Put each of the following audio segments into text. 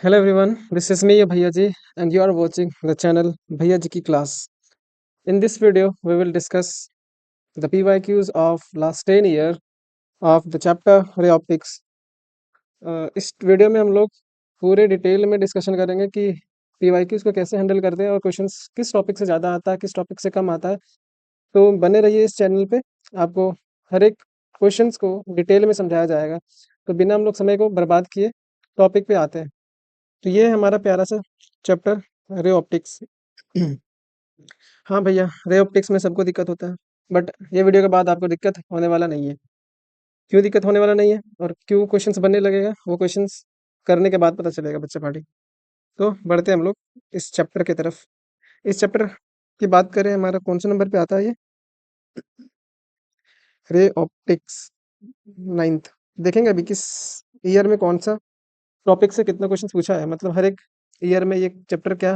Hello everyone, this is me Bhaiya Ji and you are watching the channel Bhaiya Ji Ki Class. In this video, we will discuss the PYQs of last 10 year of the chapter Ray Optics. इस video में हम लोग पूरे detail में discussion करेंगे कि PYQs को कैसे हैंडल करते हैं और क्वेश्चंस किस टॉपिक से ज़्यादा आता है, किस टॉपिक से कम आता है। तो बने रहिए इस चैनल पे, आपको हर एक क्वेश्चंस को डिटेल में समझाया जाएगा। तो बिना हम लोग समय को बर्बाद किए टॉपिक पे आते हैं। तो ये है हमारा प्यारा सा चैप्टर रे ऑप्टिक्स। हाँ भैया, रे ऑप्टिक्स में सबको दिक्कत होता है, बट ये वीडियो के बाद आपको दिक्कत होने वाला नहीं है। क्यों दिक्कत होने वाला नहीं है और क्यों क्वेश्चंस बनने लगेगा, वो क्वेश्चंस करने के बाद पता चलेगा बच्चा पार्टी। तो बढ़ते हैं हम लोग इस चैप्टर की तरफ। इस चैप्टर की बात करें, हमारा कौन से नंबर पे आता है ये? Ray optics 9th। देखेंगे अभी किस ईयर में कौन सा टॉपिक से कितना क्वेश्चन पूछा है। मतलब हर एक ईयर में ये चैप्टर क्या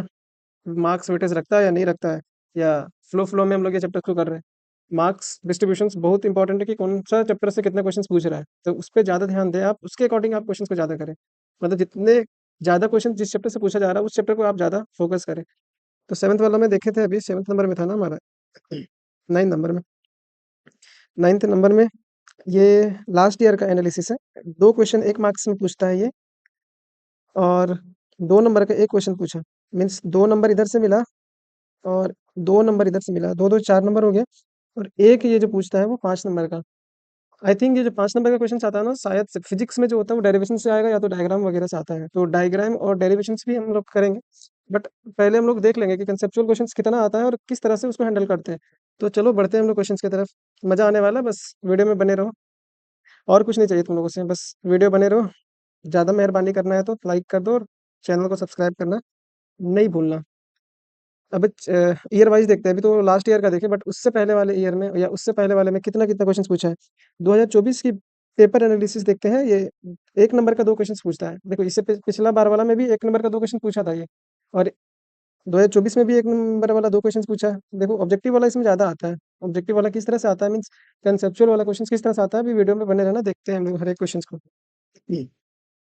मार्क्स वेटेज रखता है या नहीं रखता है, या फ्लो में हम लोग ये चैप्टर क्यों कर रहे हैं। मार्क्स डिस्ट्रीब्यूशंस बहुत इंपॉर्टेंट है कि कौन सा चैप्टर से कितना क्वेश्चन पूछ रहा है, तो उस पर ज़्यादा ध्यान दें आप, उसके अकॉर्डिंग आप क्वेश्चन को ज़्यादा करें। मतलब जितने ज़्यादा क्वेश्चन जिस चैप्टर से पूछा जा रहा है उस चैप्टर को आप ज़्यादा फोकस करें। तो 7th वाला में देखे थे, अभी 7th नंबर में था ना हमारा। 9th नंबर में, 9th नंबर में ये लास्ट ईयर का एनालिसिस है। 2 क्वेश्चन 1 मार्क्स में पूछता है ये, और 2 नंबर का 1 क्वेश्चन पूछा। मीन्स 2 नंबर इधर से मिला और 2 नंबर इधर से मिला, 2-2 4 नंबर हो गया, और एक ये जो पूछता है वो 5 नंबर का। आई थिंक ये जो 5 नंबर का क्वेश्चन आता है ना, शायद से फिजिक्स में जो होता है वो डेरिवेशन से आएगा या तो डायग्राम वगैरह से आता है। तो डायग्राम और डेरिवेशंस भी हम लोग करेंगे, बट पहले हम लोग देख लेंगे कि कंसेप्चुअल क्वेश्चंस कितना आता है और किस तरह से उसको हैंडल करते हैं। तो चलो बढ़ते हैं हम लोग क्वेश्चंस की तरफ। मज़ा आने वाला है, बस वीडियो में बने रहो। और कुछ नहीं चाहिए तुम लोगों से, बस वीडियो बने रहो। ज़्यादा मेहरबानी करना है तो लाइक कर दो और चैनल को सब्सक्राइब करना नहीं भूलना। अब ईयर वाइज देखते हैं। अभी तो लास्ट ईयर का देखें, बट उससे पहले वाले ईयर में या उससे पहले वाले में कितना कितना क्वेश्चन पूछा है। 2024 की पेपर एनालिसिस देखते हैं। ये 1 नंबर का 2 क्वेश्चन पूछता है। देखो इससे पिछला बार वाला में भी 1 नंबर का 2 क्वेश्चन पूछा था ये, और 2024 में भी 1 नंबर वाला 2 क्वेश्चन पूछा है। देखो ऑब्जेक्टिव वाला इसमें ज़्यादा आता है। ऑब्जेक्टिव वाला किस तरह से आता है, मीन्स कंसेप्चुअल वाला क्वेश्चन किस तरह से आता है, अभी वीडियो में बने रहना, देखते हैं हम लोग हर एक क्वेश्चन को।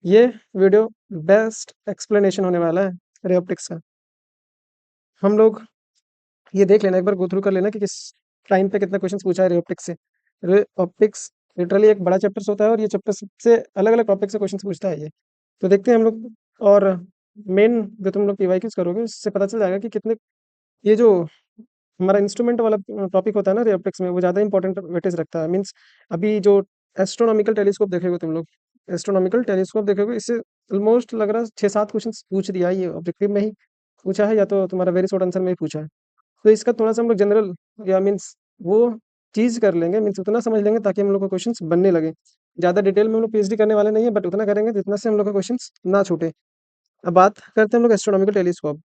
ये वीडियो बेस्ट एक्सप्लेनेशन होने वाला है रे ऑप्टिक्स का। हम लोग ये देख लेना, एक बार गो थ्रू कर लेना कि किस टाइम पे कितना क्वेश्चन पूछा है रे ऑप्टिक्स से। रे ऑप्टिक्स लिटरली एक बड़ा चैप्टर होता है, और ये चैप्टर से अलग अलग टॉपिक से क्वेश्चन पूछता है ये। तो देखते हैं हम लोग। और मेन जो तुम लोग पीवाईक्यूज करोगे उससे पता चल जाएगा कि कितने, ये जो हमारा इंस्ट्रूमेंट वाला टॉपिक होता है ना रे ऑप्टिक्स में, वो ज़्यादा इंपॉर्टेंट वेटेज रखता है। मीन्स अभी जो एस्ट्रोनॉमिकल टेलीस्कोप देखेगे तुम लोग, एस्ट्रोनॉमिकल टेलीस्कोप देखोगे, इससे ऑलमोस्ट लग रहा है 6-7 क्वेश्चन पूछ दिया है, ये ऑब्जेक्टिव में ही पूछा है या तो तुम्हारा वेरी शॉर्ट आंसर में ही पूछा है। तो इसका थोड़ा-सा हम लोग जनरल या मीन्स वो चीज़ कर लेंगे, मीन्स उतना समझ लेंगे ताकि हम लोग को क्वेश्चंस बनने लगे। ज़्यादा डिटेल में हम लोग पीएचडी करने वाले नहीं है, बट उतना करेंगे जितना से हम लोग का क्वेश्चंस ना छूटे। अब बात करते हैं हम लोग एस्ट्रोनॉमिकल टेलीस्कोप।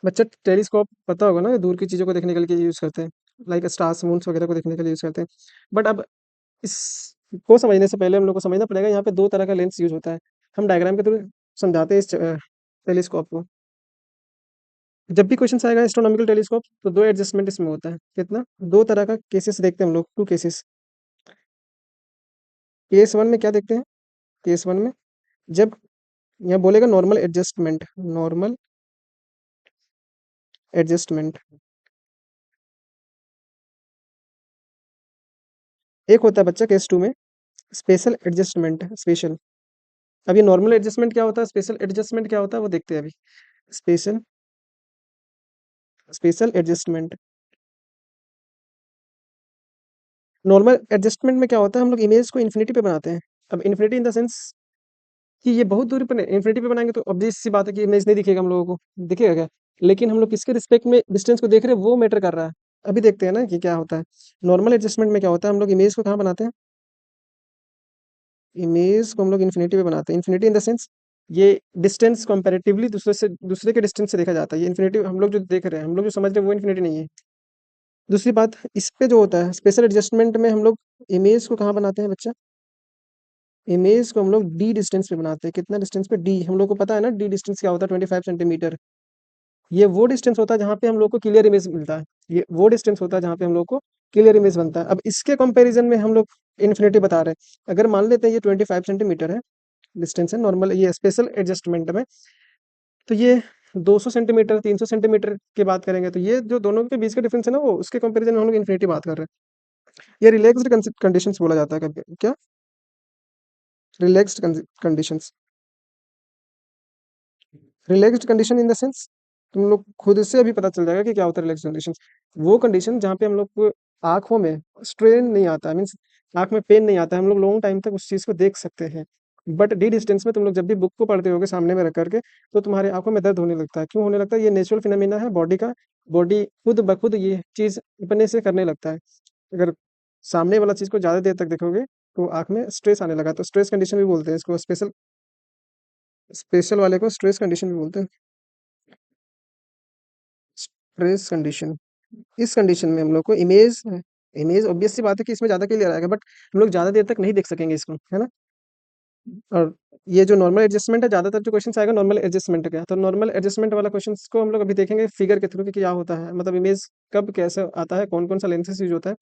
बच्चा टेलीस्कोप पता होगा ना, दूर की चीज़ों को देखने के लिए यूज़ करते हैं, लाइक स्टार्स, मून्स वगैरह को देखने के लिए यूज़ करते हैं। बट अब इसको समझने से पहले हम लोग को समझना पड़ेगा यहाँ पे 2 तरह का लेंस यूज़ होता है। हम डायग्राम के थ्रू समझाते हैं इस टेलीस्कोप को। जब भी क्वेश्चन आएगा एस्ट्रोनॉमिकल टेलीस्कोप, तो 2 एडजस्टमेंट इसमें होता है। कितना? 2 तरह का केसेस देखते हैं हम लोग, 2 केसेस। केस 1 में क्या देखते हैं? केस 1 में जब यहाँ बोलेगा नॉर्मल एडजस्टमेंट, नॉर्मल एडजस्टमेंट। एक होता है बच्चा केस 2 में स्पेशल एडजस्टमेंट, स्पेशल। अब ये नॉर्मल एडजस्टमेंट क्या होता है, स्पेशल एडजस्टमेंट क्या होता है, वो देखते हैं अभी। Special special adjustment. Normal adjustment में क्या होता है, हम लोग इमेज को इन्फिनिटी पे बनाते हैं। अब इन्फिनिटी इन द सेंस कि ये बहुत दूरी पर इन्फिनिटी पे बनाएंगे तो ऑब्वियस सी बात है कि इमेज नहीं दिखेगा हम लोगों को, दिखेगा क्या? लेकिन हम लोग किसके रिस्पेक्ट में डिस्टेंस को देख रहे हैं वो मैटर कर रहा है। अभी देखते हैं ना कि क्या होता है। नॉर्मल एडजस्टमेंट में क्या होता है, हम लोग इमेज को कहाँ बनाते हैं, इमेज को हम लोग इन्फिनिटी पे बनाते हैं। इन्फिनिटी इन द सेंस ये डिस्टेंस कंपैरेटिवली दूसरे के डिस्टेंस से देखा जाता है। ये इन्फिनिटी हम लोग जो देख रहे हैं, हम लोग जो समझ रहे हैं वो इन्फिनिटी नहीं है। दूसरी बात, इस पे जो होता है स्पेशल एडजस्टमेंट में, हम लोग इमेज को कहाँ बनाते हैं बच्चा, इमेज को हम लोग डी डिस्टेंस पे बनाते हैं। कितना डिस्टेंस पे? डी। हम लोग को पता है ना डी डिस्टेंस क्या होता है, 25 सेंटीमीटर। ये वो डिस्टेंस होता है जहाँ पे हम लोग को क्लियर इमेज मिलता है। ये वो डिस्टेंस होता है जहाँ पे हम लोग को क्लियर इमेज बनता है। अब इसके कंपैरिजन में हम लोग इन्फिनिटी बता रहे हैं। अगर मान लेते हैं ये 25 सेंटीमीटर है, डिस्टेंस है नॉर्मल ये स्पेशल एडजस्टमेंट में। तो ये 200 सेंटीमीटर 300 सेंटीमीटर की बात करेंगे तो ये जो दोनों के बीच का डिफरेंस है ना वो उसके कंपैरिजन में हम लोग इन्फिनिटी बात कर रहे हैं। ये रिलैक्स्ड कंडीशंस बोला जाता है कभी क्या, relaxed conditions. Relaxed condition in the sense तुम लोग खुद से अभी पता चल जाएगा कि क्या होता है रिलैक्स कंडीशन। वो कंडीशन जहाँ पे हम लोग को आंखों में स्ट्रेन नहीं आता, मीन्स आंख में पेन नहीं आता है, हम लोग लॉन्ग टाइम तक उस चीज को देख सकते हैं। बट डी डिस्टेंस में तुम लोग जब भी बुक को पढ़ते होगे सामने में रख करके तो तुम्हारे आंखों में दर्द होने लगता है। क्यों होने लगता है? ये नेचुरल फिनोमिना है बॉडी का। बॉडी खुद ब खुद ये चीज अपने से करने लगता है। अगर सामने वाला चीज को ज्यादा देर तक देखोगे तो आंख में स्ट्रेस आने लगा, तो स्ट्रेस कंडीशन भी बोलते हैं इसको। स्पेशल स्पेशल वाले को स्ट्रेस कंडीशन भी बोलते हैं। स्ट्रेस कंडीशन, इस कंडीशन में हम लोग को इमेज इमेज ऑब्वियस सी बात है कि इसमें ज्यादा क्लियर आएगा, बट हम लोग ज्यादा देर तक नहीं देख सकेंगे इसको, है ना। और ये जो नॉर्मल एडजस्टमेंट है, ज्यादातर जो क्वेश्चन आएगा नॉर्मल एडजस्टमेंट का, तो नॉर्मल एडजस्टमेंट वाला क्वेश्चन को हम लोग अभी देखेंगे फिगर के थ्रू कि क्या होता है, मतलब इमेज कब कैसे आता है, कौन कौन सा लेंसेज यूज होता है।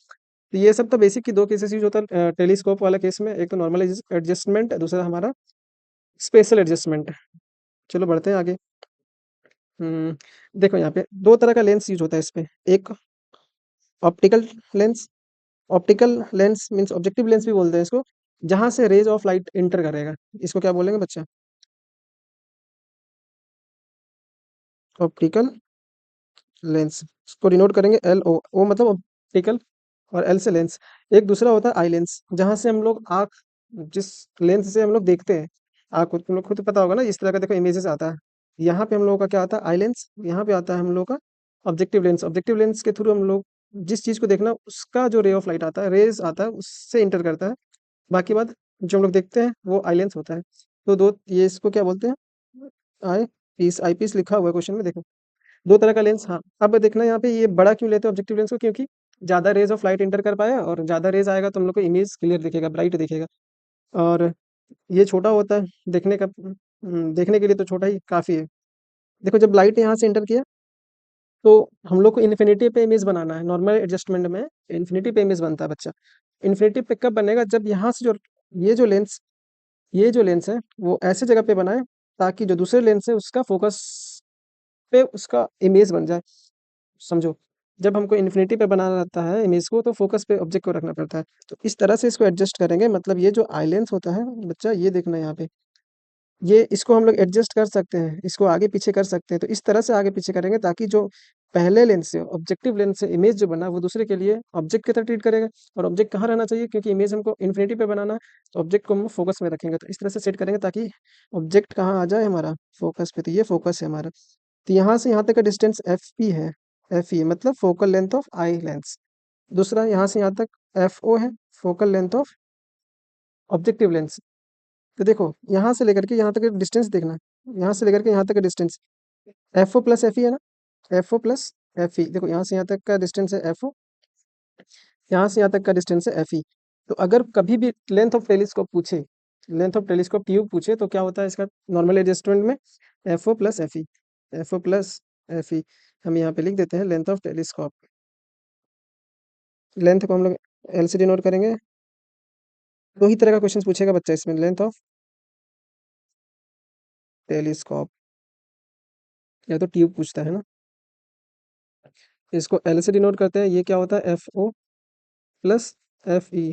तो ये सब तो बेसिक की दो केसेस यूज होता है टेलीस्कोप वाला केस में, एक तो नॉर्मल एडजस्टमेंट, दूसरा हमारा स्पेशल एडजस्टमेंट। चलो बढ़ते हैं आगे। देखो यहाँ पे दो तरह का लेंस यूज होता है इस पे। एक optical lens, optical lens means objective lens भी बोलते हैं इसको, जहां से रेज ऑफ लाइट इंटर करेगा। इसको क्या बोलेंगे बच्चा? Optical lens. इसको डिनोट करेंगे एल ओ। ओ मतलब ऑप्टिकल और एल से लेंस। एक दूसरा होता है आई लेंस, जहां से हम लोग आँख, जिस लेंस से हम लोग देखते हैं आँख को, तुम लोग खुद पता होगा ना, इस तरह का देखो इमेजेस आता है। यहाँ पे हम लोगों का क्या आता है? Eye lens. यहाँ पे आता है हम लोग का ऑब्जेक्टिव लेंस। ऑब्जेक्टिव लेंस के थ्रू हम लोग जिस चीज को देखना उसका जो रे ऑफ लाइट आता है, रेज आता है, उससे इंटर करता है। बाकी बात जो हम लोग देखते हैं वो आई लेंस होता है। तो दो ये इसको क्या बोलते हैं? आई पीस। आई पीस लिखा हुआ है क्वेश्चन में, देखो दो तरह का लेंस। हाँ अब देखना यहाँ पे ये बड़ा क्यों लेते हैं ऑब्जेक्टिव लेंस को, क्योंकि ज्यादा रेज ऑफ लाइट इंटर कर पाया, और ज्यादा रेज आएगा तो हम लोग को इमेज क्लियर दिखेगा, ब्राइट दिखेगा। और ये छोटा होता है देखने का, देखने के लिए तो छोटा ही काफी है। देखो जब लाइट यहाँ से इंटर किया तो हम लोग को इन्फिनिटी पे इमेज बनाना है। नॉर्मल एडजस्टमेंट में इन्फिनिटी पे इमेज बनता है बच्चा। इन्फिनिटी पे कब बनेगा? जब यहाँ से जो ये जो लेंस ये जो लेंस है वो ऐसे जगह पे बनाए ताकि जो दूसरे लेंस है उसका फोकस पे उसका इमेज बन जाए। समझो, जब हमको इन्फिनिटी पे बनाना रहता है इमेज को तो फोकस पे ऑब्जेक्ट को रखना पड़ता है। तो इस तरह से इसको एडजस्ट करेंगे। मतलब ये जो आई लेंस होता है बच्चा, ये देखना यहाँ पे, ये इसको हम लोग एडजस्ट कर सकते हैं, इसको आगे पीछे कर सकते हैं। तो इस तरह से आगे पीछे करेंगे ताकि जो पहले लेंस से ऑब्जेक्टिव लेंस से इमेज जो बना वो दूसरे के लिए ऑब्जेक्ट की तरह ट्रीट करेगा। और ऑब्जेक्ट कहाँ रहना चाहिए? क्योंकि इमेज हमको इन्फिनिटी पे बनाना है, तो ऑब्जेक्ट को हम फोकस में रखेंगे। तो इस तरह से सेट करेंगे ताकि ऑब्जेक्ट कहाँ आ जाए? हमारा फोकस पे। तो ये फोकस है हमारा। तो यहाँ से यहाँ तक का डिस्टेंस एफ पी है। एफ ई मतलब focal length of eye lens. दूसरा यहाँ से यहाँ तक एफ ओ है, focal length of objective lens. तो देखो यहाँ से लेकर के यहाँ तक का डिस्टेंस देखना, यहाँ से लेकर के यहाँ तक का distance F O plus F E है ना। F O plus F E, देखो यहाँ से यहाँ तक का डिस्टेंस है एफ ओ, यहाँ से यहाँ तक का डिस्टेंस है एफ ई। तो अगर कभी भी लेंथ ऑफ टेलीस्कोप पूछे, लेंथ ऑफ टेलीस्कोप ट्यूब पूछे, तो क्या होता है इसका नॉर्मल एडजस्टमेंट में? F O plus F E. F O plus F E. हम यहाँ पे लिख देते हैं लेंथ ऑफ टेलीस्कोप। लेंथ को हम लोग एल से डिनोट करेंगे। दो ही तरह का क्वेश्चन पूछेगा बच्चा इसमें, लेंथ ऑफ टेलीस्कोप या तो ट्यूब पूछता है ना। इसको एल से डिनोट करते हैं। ये क्या होता है? F O plus F E.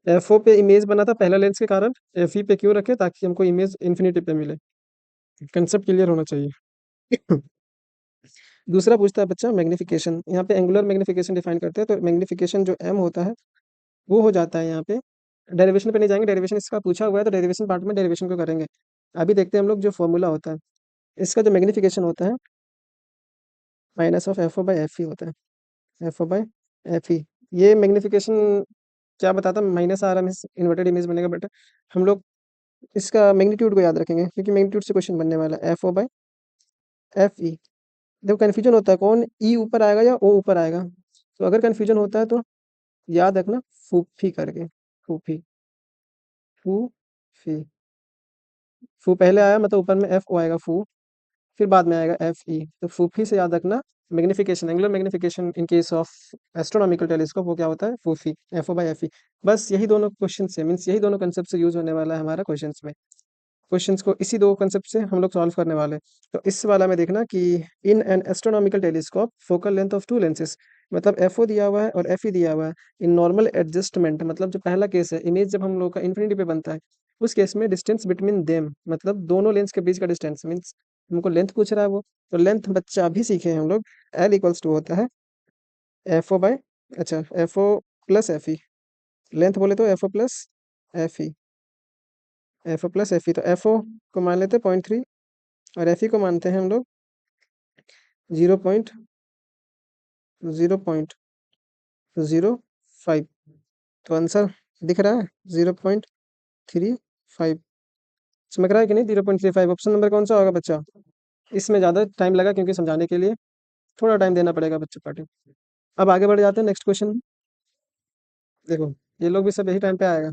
F O पे इमेज बना था पहला लेंस के कारण, एफ ई पे क्यों रखे? ताकि हमको इमेज इन्फिनिटी पे मिले। कंसेप्ट क्लियर होना चाहिए। दूसरा पूछता है बच्चा मैग्निफिकेशन। यहाँ पे एंगुलर मैग्निफिकेशन डिफाइन करते हैं। तो मैग्निफिकेशन जो एम होता है वो हो जाता है यहाँ पे, डेरिवेशन पे नहीं जाएंगे, डेरिवेशन इसका पूछा हुआ है तो डेरिवेशन पार्ट में डेरिवेशन को करेंगे। अभी देखते हैं हम लोग जो फॉर्मूला होता है इसका, जो मैग्निफिकेशन होता है minus of F O by F E होता है। F O by F E, ये मैग्निफिकेशन क्या बताता है? माइनस आ रहा है इन्वर्टेड इमेज बनेगा, बट हम लोग इसका मैग्नीट्यूड को याद रखेंगे क्योंकि मैग्नीट्यूड से क्वेश्चन बनने वाला है। F O by F E. देखो कन्फ्यूजन होता है कौन ई ऊपर आएगा या ओ ऊपर आएगा। तो अगर कन्फ्यूजन होता है तो याद रखना फूफी करके, फूफी, फूफी। फू पहले आया मतलब ऊपर में एफ ओ आएगा फू, फिर बाद में आएगा एफ ई। तो फूफी से याद रखना magnification, angular magnification in case of astronomical telescope वो क्या होता है? फूफी, F O by F E. बस यही दोनों क्वेश्चन से मीन्स यही दोनों कंसेप्ट से यूज होने वाला है हमारा क्वेश्चंस में। क्वेश्चंस को इसी दो कंसेप्ट से हम लोग सॉल्व करने वाले हैं। तो इस वाला में देखना कि in an astronomical telescope focal length of to lenses, मतलब एफओ दिया हुआ है और एफई दिया हुआ है। इन नॉर्मल एडजस्टमेंट, मतलब जो पहला केस है, इमेज जब हम लोग का इन्फिनिटी पे बनता है, उस केस में डिस्टेंस बिटवीन देम, मतलब दोनों लेंस के बीच का डिस्टेंस, मीन्स हमको लेंथ पूछ रहा है वो। तो लेंथ बच्चा अभी सीखे हैं हम लोग, एल इक्वल्स टू होता है एफ ओ बाय, अच्छा F O plus F E. Length बोले तो F O plus F E, F O plus F E. तो एफ ओ को मान लेते हैं 0.3 और एफ ई को मानते हैं हम लोग 0.005। तो आंसर दिख रहा है 0.35। समझ रहा है कि नहीं? 0.35 ऑप्शन नंबर कौन सा होगा बच्चा? इसमें ज़्यादा टाइम लगा क्योंकि समझाने के लिए थोड़ा टाइम देना पड़ेगा बच्चों पार्टी। अब आगे बढ़ जाते हैं नेक्स्ट क्वेश्चन। देखो ये लोग भी सब यही टाइम पे आएगा,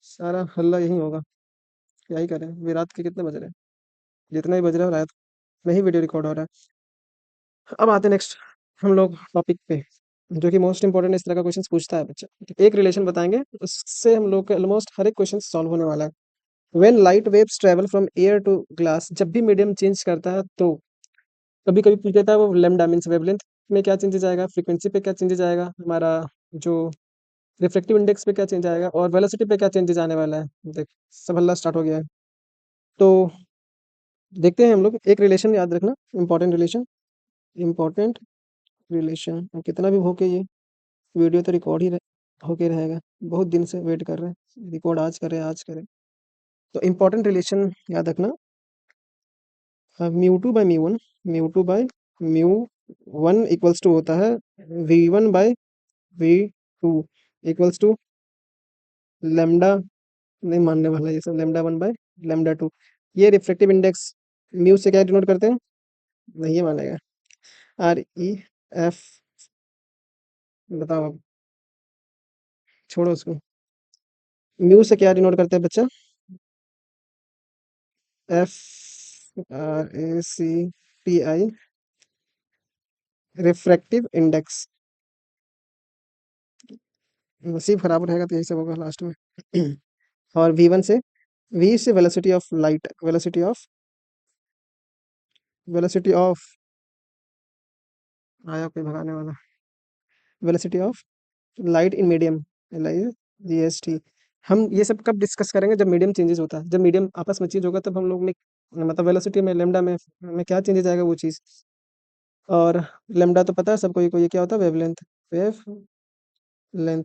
सारा हल्ला यही होगा। क्या ही करें, अभी रात के कितने बज रहे हैं? जितना ही बज रहा है रात में ही वीडियो रिकॉर्ड हो रहा है। अब आते हैं नेक्स्ट हम लोग टॉपिक पे, जो कि मोस्ट इंपॉर्टेंट इस तरह का क्वेश्चन पूछता है बच्चा। एक रिलेशन बताएंगे, उससे हम लोग के ऑलमोस्ट हर एक क्वेश्चन सॉल्व होने वाला है। When light waves travel from air to glass, जब भी मीडियम चेंज करता है तो कभी कभी पूछ लेता है वो लैम्डा मीन्स वेवलेंथ में क्या चेंजेस आएगा, फ्रीक्वेंसी पे क्या चेंजेस आएगा, हमारा जो रिफ्लेक्टिव इंडेक्स पे क्या चेंज आएगा, और वेलोसिटी पे क्या चेंजेस आने वाला है। देख सब हल्ला स्टार्ट हो गया है। तो देखते हैं हम लोग, एक रिलेशन याद रखना, इंपॉर्टेंट रिलेशन, इंपॉर्टेंट रिलेशन। कितना भी हो के ये वीडियो तो रिकॉर्ड ही होके रहेगा, बहुत दिन से वेट कर रहे हैं, रिकॉर्ड आज करें आज करें। तो इंपॉर्टेंट रिलेशन याद रखना, mu two by mu one, mu two by mu one equals to होता है V one by V two equals to lambda, नहीं मानने वाला ये सब, lambda one by lambda two. ये रिफ्लेक्टिव इंडेक्स म्यू से क्या डिनोट करते हैं? नहीं ये मानेगा, आर ई एफ। बताओ अब, छोड़ो उसको। म्यू से क्या डिनोट करते हैं बच्चा? F R A C T I, refractive index. नसीब खराब रहेगा तो यही सब होगा लास्ट में। और वी वन से, वी से velocity of light, velocity of आया कोई भगाने वाला, velocity of light in medium, L I G S T. हम ये सब कब डिस्कस करेंगे? जब मीडियम चेंजेस होता है, जब मीडियम आपस में चेंज होगा तब हम लोग में, मतलब वेलोसिटी में लेमडा में क्या चेंजेस आएगा वो चीज़। और लेमडा तो पता है सबको, ये क्या होता है? Wavelength, wave length.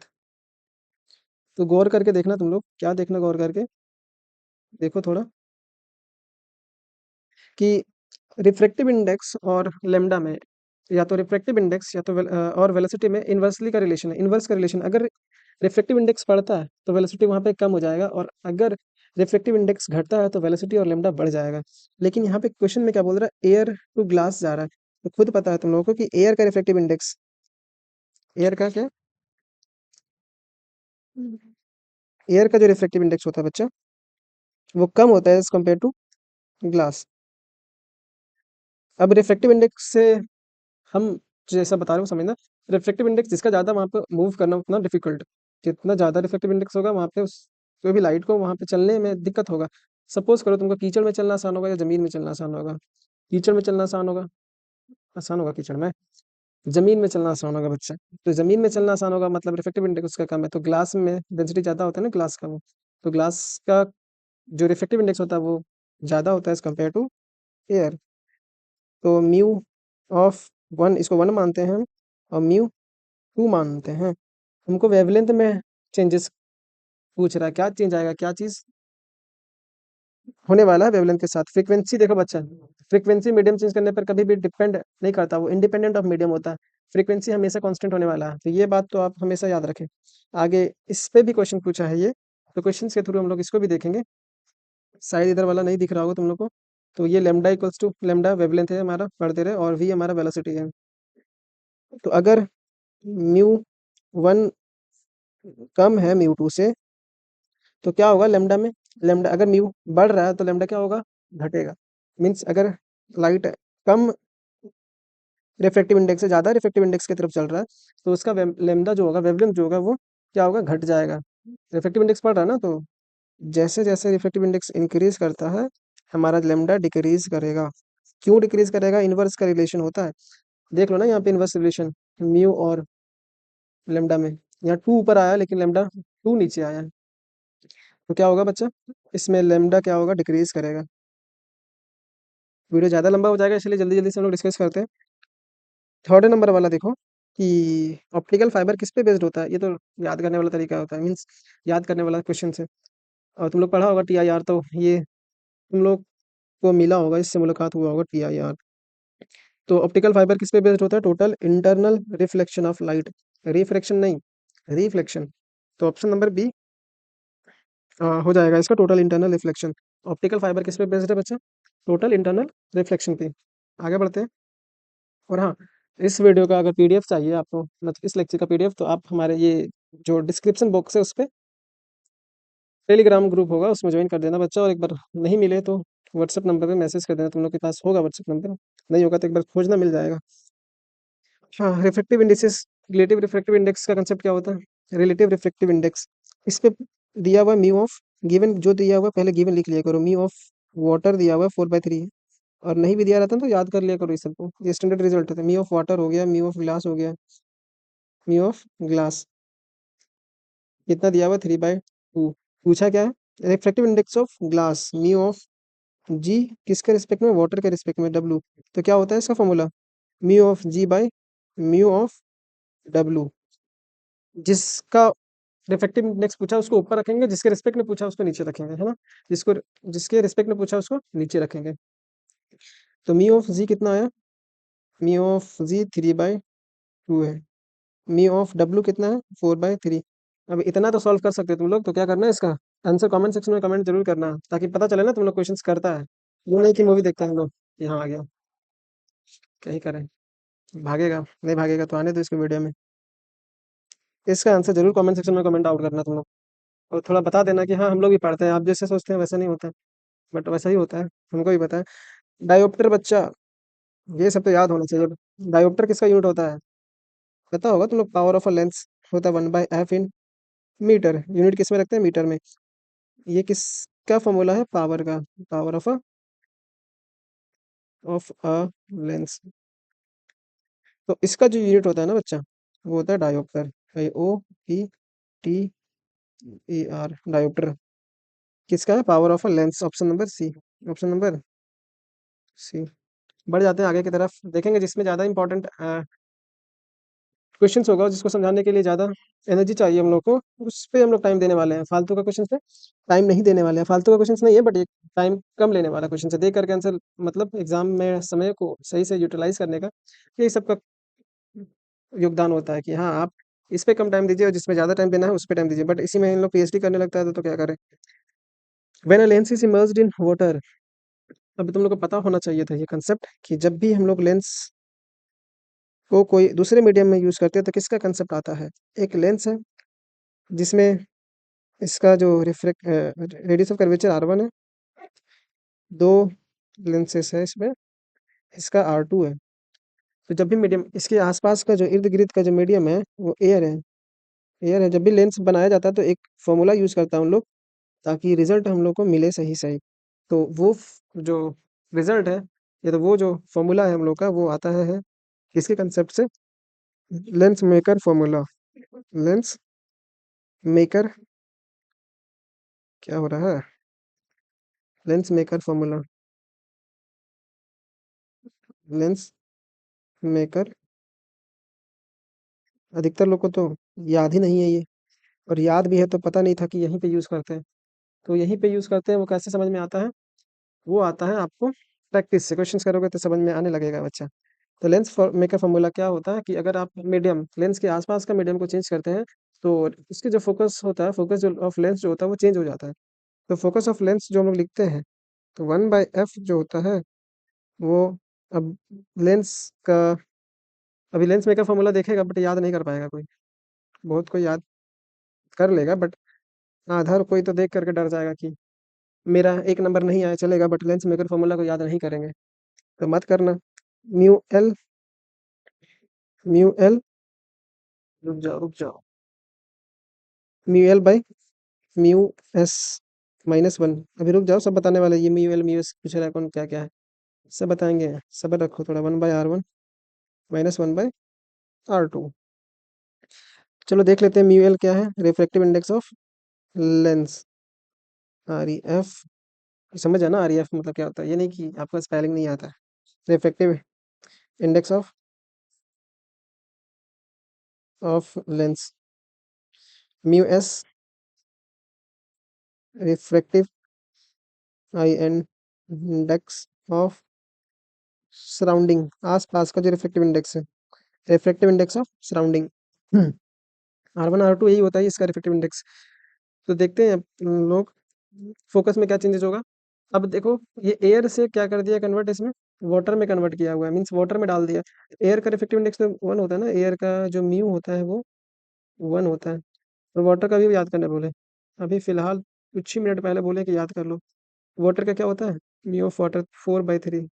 तो गौर करके देखना तुम लोग, क्या देखना गौर करके देखो थोड़ा, कि रिफ्रैक्टिव इंडेक्स और लेमडा में, या तो रिफ्रैक्टिव इंडेक्स या तो और वेलोसिटी में इन्वर्सली का रिलेशन है, इन्वर्स का रिलेशन। अगर रिफ्रैक्टिव इंडेक्स बढ़ता है तो वेलोसिटी वहाँ पे कम हो जाएगा, और अगर रिफ्रैक्टिव इंडेक्स घटता है तो वेलोसिटी और लेमडा बढ़ जाएगा। लेकिन यहाँ पे क्वेश्चन में क्या बोल रहा है? एयर टू ग्लास जा रहा है, तो खुद पता है तुम लोगों को कि एयर का रिफ्रैक्टिव इंडेक्स, एयर का क्या, एयर का जो रिफ्रैक्टिव इंडेक्स होता है बच्चा, वो कम होता है एज कम्पेयर टू ग्लास। अब रिफ्रैक्टिव इंडेक्स से हम जैसा बता रहे हो समझना, रिफ्लेक्टिव इंडेक्स जिसका ज़्यादा, वहाँ पे मूव करना उतना डिफिकल्ट, जितना ज़्यादा रिफ्लेक्टिव इंडेक्स होगा वहाँ पे उस कोई भी लाइट को वहाँ पे चलने में दिक्कत होगा। सपोज करो तुमको कीचड़ में चलना आसान होगा या ज़मीन में चलना आसान होगा? कीचड़ में चलना आसान होगा, आसान होगा कीचड़ में। ज़मीन में चलना आसान होगा बच्चा। तो ज़मीन में चलना आसान होगा मतलब रिफ्लेक्टिव इंडेक्स उसका कम है, तो ग्लास में डेंसिटी ज़्यादा होता है ना ग्लास का वो, तो ग्लास का जो रिफ्लेक्टिव इंडेक्स होता है वो ज़्यादा होता है एज़ कम्पेयर टू एयर। तो म्यू ऑफ वन, इसको वन मानते हैं हम, और म्यू टू मानते हैं। हमको वेवलेंथ में चेंजेस पूछ रहा है, क्या चेंज आएगा, क्या चीज़ होने वाला है वेवलेंथ के साथ? फ्रीक्वेंसी देखो बच्चा, फ्रीक्वेंसी मीडियम चेंज करने पर कभी भी डिपेंड नहीं करता, वो इंडिपेंडेंट ऑफ मीडियम होता है। फ्रीक्वेंसी हमेशा कांस्टेंट होने वाला है, तो ये बात तो आप हमेशा याद रखें। आगे इस पे भी क्वेश्चन पूछा है ये, तो क्वेश्चन के थ्रू हम लोग इसको भी देखेंगे। शायद इधर वाला नहीं दिख रहा होगा तुम लोग को। तो ये lambda equals to, lambda wavelength है हमारा, पढ़ दे रहे, और वी हमारा वेलोसिटी है। तो अगर म्यू वन कम है म्यू टू से, तो क्या होगा लेमडा में? लेमडा अगर म्यू बढ़ रहा है तो लेमडा क्या होगा? घटेगा। मीन्स अगर लाइट कम रिफ्रैक्टिव इंडेक्स से ज़्यादा रिफ्रैक्टिव इंडेक्स की तरफ चल रहा है, तो उसका लेमडा जो होगा, वेवलेंथ जो होगा, वो क्या होगा? घट जाएगा। रिफ्रैक्टिव इंडेक्स बढ़ रहा है ना, तो जैसे जैसे रिफ्रैक्टिव इंडेक्स इंक्रीज करता है हमारा लैम्डा डिक्रीज करेगा। क्यों डिक्रीज करेगा? इनवर्स का रिलेशन होता है। देख लो ना यहाँ पे इनवर्स रिलेशन म्यू और लैम्डा में। यहाँ टू ऊपर आया लेकिन लैम्डा टू नीचे आया है। तो क्या होगा बच्चा? इसमें लैम्डा क्या होगा? डिक्रीज करेगा। वीडियो ज़्यादा लंबा हो जाएगा इसलिए जल्दी जल्दी से हम लोग डिस्कस करते हैं। थर्ड नंबर वाला देखो कि ऑप्टिकल फाइबर किस पे बेस्ड होता है। ये तो याद करने वाला तरीका होता है, मीन्स याद करने वाला क्वेश्चन है। और तुम लोग पढ़ा होगा TIR, तो ये तुम लोग को मिला होगा, इससे मुलाकात हुआ होगा TIR। तो ऑप्टिकल फाइबर किस पे बेस्ड होता है? Total internal reflection of light. Refraction नहीं, रिफ्लेक्शन। तो ऑप्शन नंबर बी हो जाएगा इसका, total internal reflection. Optical fibre किस पे बेस्ड है बच्चा? टोटल इंटरनल रिफ्लेक्शन पे। आगे बढ़ते हैं। और हाँ, इस वीडियो का अगर PDF चाहिए आपको, मतलब इस लेक्चर का PDF, तो आप हमारे ये जो डिस्क्रिप्शन बॉक्स है उस पे टेलीग्राम ग्रुप होगा, उसमें ज्वाइन कर देना बच्चा। और एक बार नहीं मिले तो व्हाट्सएप नंबर पे मैसेज कर देना। तुम लोग के पास होगा व्हाट्सएप नंबर, नहीं होगा तो एक बार खोजना, मिल जाएगा। हाँ, refractive indices. Relative refractive index का कंसेप्ट क्या होता है? रिलेटिव रिफ्रैक्टिव इंडेक्स, इस पे दिया हुआ म्यू ऑफ गिवन, जो दिया हुआ पहले गिवन लिख लिया करो। म्यू ऑफ वाटर दिया हुआ 4/3, और नहीं भी दिया रहता तो याद कर लिया करो इस सबको, ये स्टैंडर्ड रिजल्ट है। म्यू ऑफ वाटर हो गया, म्यू ऑफ ग्लास हो गया। म्यू ऑफ ग्लास कितना दिया हुआ? 3/2। पूछा क्या है? Refractive index of glass, mu of G किसके रिस्पेक्ट में? वाटर के रिस्पेक्ट में, W। तो क्या होता है इसका formula? Mu of G by mu of W। जिसका रिफ्रैक्टिव इंडेक्स पूछा उसको ऊपर रखेंगे, जिसके रिस्पेक्ट में पूछा उसको नीचे रखेंगे, है ना। जिसको जिसके रिस्पेक्ट में पूछा उसको नीचे रखेंगे। तो म्यू ऑफ जी कितना आया? म्यू ऑफ जी 3/2 है। म्यू ऑफ W कितना है? 4/3। अब इतना तो सॉल्व कर सकते हो तुम लोग, तो क्या करना है इसका आंसर कमेंट सेक्शन में कमेंट जरूर करना, ताकि पता चले ना तुम लोग क्वेश्चंस करता है। वो नहीं कि मूवी देखते हैं हम लोग, यहाँ आ गया, क्या ही करें। भागेगा नहीं, भागेगा तो आने दो इसको वीडियो में। इसका आंसर जरूर कमेंट सेक्शन में कमेंट आउट करना तुम लोग। और थोड़ा बता देना कि हाँ हम लोग भी पढ़ते हैं, आप जैसे सोचते हैं वैसा नहीं होता, बट वैसा ही होता है, हमको भी पता है। डायोप्टर बच्चा, ये सब तो याद होना चाहिए। डायोप्टर किसका यूनिट होता है? पता होगा तुम लोग, पावर ऑफ अ लेंस होता है 1/f इन मीटर। यूनिट किस में रखते हैं? मीटर में। ये किसका फॉर्मूला है? पावर का, पावर ऑफ अ लेंस। तो इसका जो यूनिट होता है ना बच्चा, वो होता है डायोप्टर। OPTER, डायोप्टर किसका है? Power of a lens. Option number C, option number C. बढ़ जाते हैं आगे की तरफ, देखेंगे जिसमें ज़्यादा इंपॉर्टेंट क्वेश्चंस होगा, जिसको समझाने के लिए ज़्यादा एनर्जी चाहिए हम लोग को, उस पे हम लोग टाइम देने वाले हैं। फालतू का क्वेश्चन पे टाइम नहीं देने वाले हैं। फालतू का क्वेश्चन नहीं है, बट एक टाइम कम लेने वाला क्वेश्चन है, देख करके आंसर, मतलब एग्जाम में समय को सही से यूटिलाइज करने का, यही सबका योगदान होता है कि हाँ आप इस पे कम टाइम दीजिए और जिसमें ज़्यादा टाइम देना है उस पे टाइम दीजिए। बट इसी में इन लोग PhD करने लगता है तो क्या करें। When a lens is immersed in water, अब तुम लोग को पता होना चाहिए था ये कंसेप्ट, कि जब भी हम लोग लेंस को कोई दूसरे मीडियम में यूज़ करते हैं तो किसका कंसेप्ट आता है? एक लेंस है जिसमें इसका जो रेडियस ऑफ कर्वेचर R1 है, दो लेंसेस है इसमें, इसका R2 है। तो जब भी मीडियम, इसके आसपास का जो इर्द गिर्द का जो मीडियम है वो एयर है। एयर है, जब भी लेंस बनाया जाता है तो एक फॉर्मूला यूज़ करता है हम लोग, ताकि रिजल्ट हम लोग को मिले सही सही। तो वो जो रिजल्ट है, या तो वो जो फॉर्मूला है हम लोग का, वो आता है किसके कंसेप्ट से? Lens maker formula. Lens maker, क्या हो रहा है? Lens maker formula, lens maker. अधिकतर लोग को तो याद ही नहीं है ये, और याद भी है तो पता नहीं था कि यहीं पे यूज़ करते हैं। तो यहीं पे यूज़ करते हैं, वो कैसे समझ में आता है? वो आता है आपको प्रैक्टिस से, क्वेश्चंस करोगे तो समझ में आने लगेगा बच्चा। तो लेंस मेकर फॉर्मूला क्या होता है कि अगर आप मीडियम, लेंस के आसपास का मीडियम को चेंज करते हैं, तो उसके जो फोकस होता है, फोकस जो ऑफ लेंस जो होता है वो चेंज हो जाता है। तो फोकस ऑफ लेंस जो हम लोग लिखते हैं, तो 1/f जो होता है वो, अब लेंस का, अभी लेंस मेकर फॉर्मूला देखेगा बट याद नहीं कर पाएगा कोई। बहुत कोई याद कर लेगा, बट आधा कोई तो देख करके डर जाएगा कि मेरा एक नंबर नहीं आया चलेगा, बट लेंस मेकर फॉर्मूला को याद नहीं करेंगे, तो मत करना। म्यू एल, म्यू एल, रुक जाओ रुक जाओ, mu L by mu S. -1। अभी रुक जाओ, सब बताने वाले। ये म्यू एल म्यू एस पूछ रहा है कौन क्या क्या है, सब बताएंगे। सब्र रखो थोड़ा। 1/r1 -1/r2। चलो देख लेते हैं म्यू एल क्या है। Refractive index of lens, R E F. समझ है ना, आर ई एफ मतलब क्या होता है, ये नहीं कि आपको स्पेलिंग नहीं आता है। Refractive index of lens, mu S, refractive I N index of surrounding, आस पास का जो रिफ्रैक्टिव इंडेक्स है, refractive index of surrounding. R1 R2 यही होता है इसका रिफ्रैक्टिव इंडेक्स। तो देखते हैं अब लोग फोकस में क्या चेंजेस होगा। अब देखो, ये एयर से क्या कर दिया कन्वर्ट, इसमें वाटर में कन्वर्ट किया हुआ है, मीन्स वाटर में डाल दिया। एयर का रिफ्रैक्टिव इंडेक्स तो 1 होता है ना, एयर का जो म्यू होता है वो 1 होता है। और वाटर का भी याद करने बोले, अभी फिलहाल कुछ ही मिनट पहले बोले कि याद कर लो। वाटर का क्या होता है, म्यू ऑफ वाटर 4/3,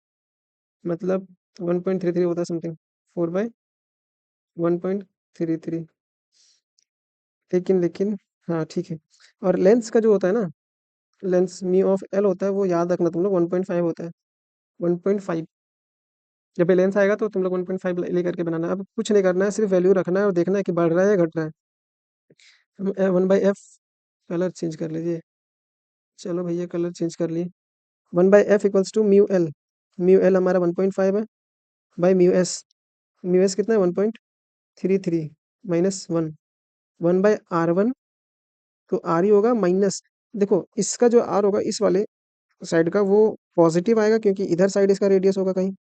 मतलब 1.33 होता है समथिंग, 4/1.33। लेकिन लेकिन हाँ ठीक है। और लेंस का जो होता है ना, लेंस म्यू ऑफ एल होता है, वो याद रखना तुम लोग 1.5 होता है, 1.5। जब ये लेंस आएगा तो तुम लोग 1.5 ले करके बनाना। अब कुछ नहीं करना है, सिर्फ वैल्यू रखना है और देखना है कि बढ़ रहा है या घट रहा है। हम 1/f, कलर चेंज कर लीजिए। चलो भैया कलर चेंज कर लिए। 1/f equals to mu L. Mu L हमारा 1.5 है, by mu S. Mu S कितना है, 1.33 -1। 1/r1, तो आर ही होगा माइनस। देखो इसका जो आर होगा इस वाले साइड का, वो पॉजिटिव आएगा क्योंकि इधर साइड इसका रेडियस होगा कहीं।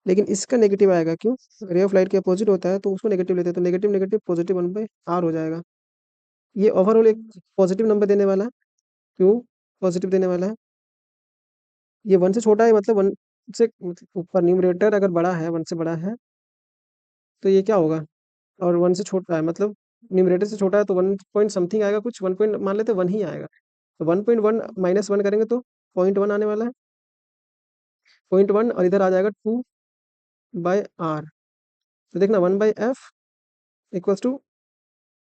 लेकिन इसका नेगेटिव आएगा, क्यों, रे ऑफ लाइट के अपोजिट होता है तो उसको नेगेटिव लेते हैं, तो नेगेटिव नेगेटिव पॉजिटिव 1/r हो जाएगा। ये ओवरऑल एक पॉजिटिव नंबर देने वाला है। क्यों पॉजिटिव देने वाला है, ये 1 से छोटा है, मतलब 1 से ऊपर, न्यूमरेटर अगर बड़ा है, 1 से बड़ा है तो ये क्या होगा, और 1 से छोटा है मतलब न्यूमरेटर से छोटा है तो 1 पॉइंट समथिंग आएगा, कुछ 1 पॉइंट मान लेते हैं 1 ही आएगा। तो 1.1 -1 करेंगे तो 0.1 आने वाला है, 0.1, और इधर आ जाएगा 2/r। तो देखना 1/f इक्वल्स टू,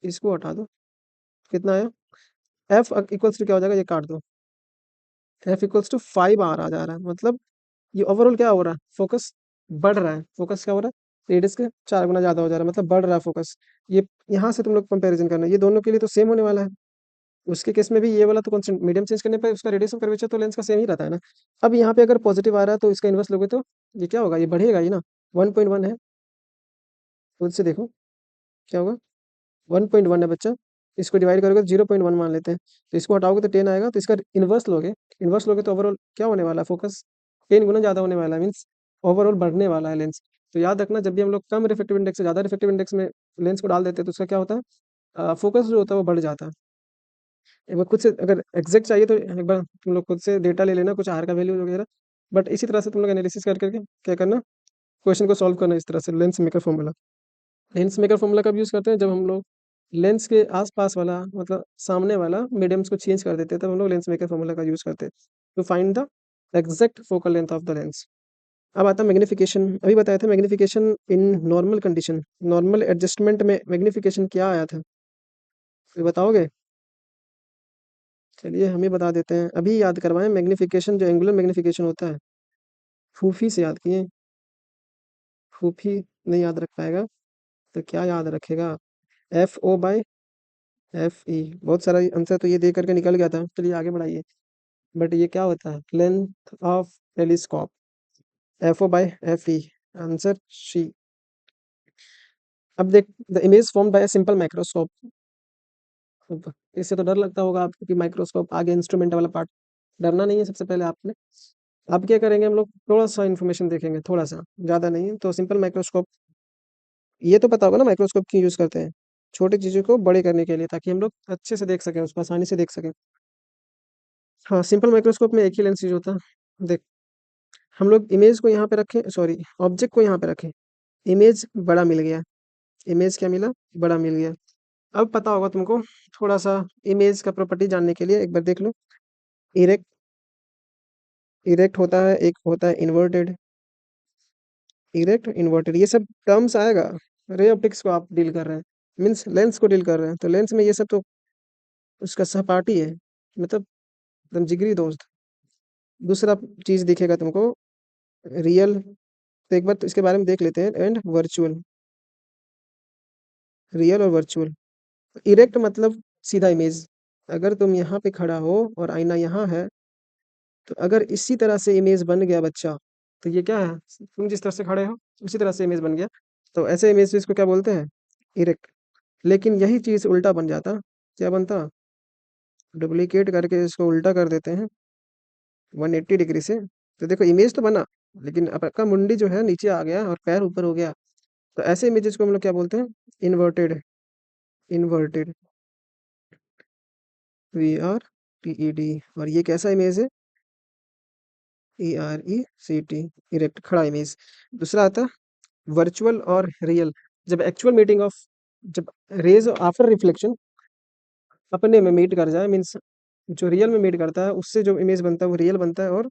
इसको हटा दो, कितना आया, f इक्वल्स टू क्या हो जाएगा, ये काट दो, f इक्वल्स टू 5r आ जा रहा है। मतलब ये ओवरऑल क्या हो रहा है, फोकस बढ़ रहा है। फोकस क्या हो रहा है, रेडियस के 4 गुना ज़्यादा हो जा रहा है, मतलब बढ़ रहा है फोकस। ये यहाँ से तुम लोग कंपैरिजन करना है, ये दोनों के लिए तो सेम होने वाला है। उसके केस में भी ये वाला तो कांस्टेंट, मीडियम चेंज करने पे उसका रेडियस ऑफ कर्वेचर तो लेंस का सेम ही रहता है ना। अब यहाँ पे अगर पॉजिटिव आ रहा है तो इसका इन्वर्स लोगे तो ये क्या होगा, ये बढ़ेगा ही ना। 1.1 है, खुद से देखो क्या होगा, 1.1 है बच्चा। इसको डिवाइड करोगे तो 0.1 मान लेते हैं, तो इसको हटाओगे तो 10 आएगा। तो इसका इन्वर्स लोगे, इन्वर्स लोगे तो ओवरऑल क्या होने वाला है, फोकस 10 गुना ज़्यादा होने वाला है, मीन्स ओवरऑल बढ़ने वाला है लेंस। तो याद रखना, जब भी हम लोग कम रिफ्रैक्टिव इंडेक्स से ज़्यादा रिफ्रैक्टिव इंडेक्स में लेंस को डाल देते हैं तो उसका क्या होता है, फोकस जो होता है वो बढ़ जाता है। एक बार खुद से अगर एग्जैक्ट चाहिए तो एक बार तुम लोग खुद से डेटा ले लेना, कुछ आर का वैल्यू वगैरह। बट इसी तरह से तुम लोग एनालिसिस कर करके क्या करना, क्वेश्चन को सॉल्व करना इस तरह से, lens maker formula. Lens maker formula कब यूज़ करते हैं, जब हम लोग लेंस के आसपास वाला, मतलब सामने वाला मीडियम्स को चेंज कर देते हैं, तब हम लोग लेंस मेकर फॉर्मूला का यूज़ करते हैं to find the exact focal length of the lens. अब आता है मैग्निफिकेशन। अभी बताया था magnification in normal condition, normal adjustment में मैग्निफिकेशन क्या आया था, ये बताओगे। चलिए हम ही बता देते हैं, अभी याद करवाएं। मैग्निफिकेशन जो एंगुलर मैग्निफिकेशन होता है, फूफी से याद किए। फूफी नहीं याद रख पाएगा तो क्या याद रखेगा, FO/FE। बहुत सारा आंसर तो ये दे करके निकल गया था, चलिए आगे बढ़ाइए। बट ये क्या होता है, length of telescope, FO/FE, answer C. अब देख, the image form by simple microscope. इससे तो डर लगता होगा आपको कि माइक्रोस्कोप आगे इंस्ट्रूमेंट वाला पार्ट, डरना नहीं है। सबसे पहले आपने, अब क्या करेंगे हम लोग, थोड़ा सा इन्फॉर्मेशन देखेंगे, थोड़ा सा, ज़्यादा नहीं। तो सिंपल माइक्रोस्कोप, ये तो पता होगा ना माइक्रोस्कोप क्यों यूज़ करते हैं, छोटी चीज़ों को बड़े करने के लिए, ताकि हम लोग अच्छे से देख सकें, उसको आसानी से देख सकें। हाँ, सिंपल माइक्रोस्कोप में एक ही लेंस यूज होता है। देख, हम लोग इमेज को यहाँ पे रखें, सॉरी ऑब्जेक्ट को यहाँ पे रखें, इमेज बड़ा मिल गया, इमेज क्या मिला, बड़ा मिल गया। अब पता होगा तुमको, थोड़ा सा इमेज का प्रॉपर्टी जानने के लिए एक बार देख लो। इरेक्ट, इरेक्ट होता है, एक होता है इन्वर्टेड, इरेक्ट इन्वर्टेड, ये सब टर्म्स आएगा। रे ऑप्टिक्स को आप डील कर रहे हैं, मीन्स लेंस को डील कर रहे हैं, तो लेंस में ये सब तो उसका सहपाठी है, मतलब एकदम जिगरी दोस्त। दूसरा चीज दिखेगा तुमको, रियल। तो एक बार तो इसके बारे में देख लेते हैं, एंड वर्चुअल। रियल और वर्चुअल। इरेक्ट मतलब सीधा इमेज। अगर तुम यहाँ पे खड़ा हो और आईना यहाँ है, तो अगर इसी तरह से इमेज बन गया बच्चा, तो ये क्या है, तुम जिस तरह से खड़े हो उसी तरह से इमेज बन गया, तो ऐसे इमेज इसको क्या बोलते हैं, इरेक्ट। लेकिन यही चीज उल्टा बन जाता, क्या बनता, डुप्लीकेट करके इसको उल्टा कर देते हैं 180 डिग्री से, तो देखो इमेज तो बना, लेकिन आपका मुंडी जो है नीचे आ गया और पैर ऊपर हो गया। तो ऐसे इमेजेस को हम लोग क्या बोलते हैं, इन्वर्टेड। Inverted, VRTED। और ये कैसा इमेज है, ERECT, इरेक्ट, खड़ा इमेज। दूसरा आता है वर्चुअल और रियल। जब एक्चुअल मीटिंग ऑफ, जब रेज आफ्टर रिफ्लेक्शन अपने में मीट कर जाए, मीन्स जो रियल में मीट करता है उससे जो इमेज बनता है वो रियल बनता है, और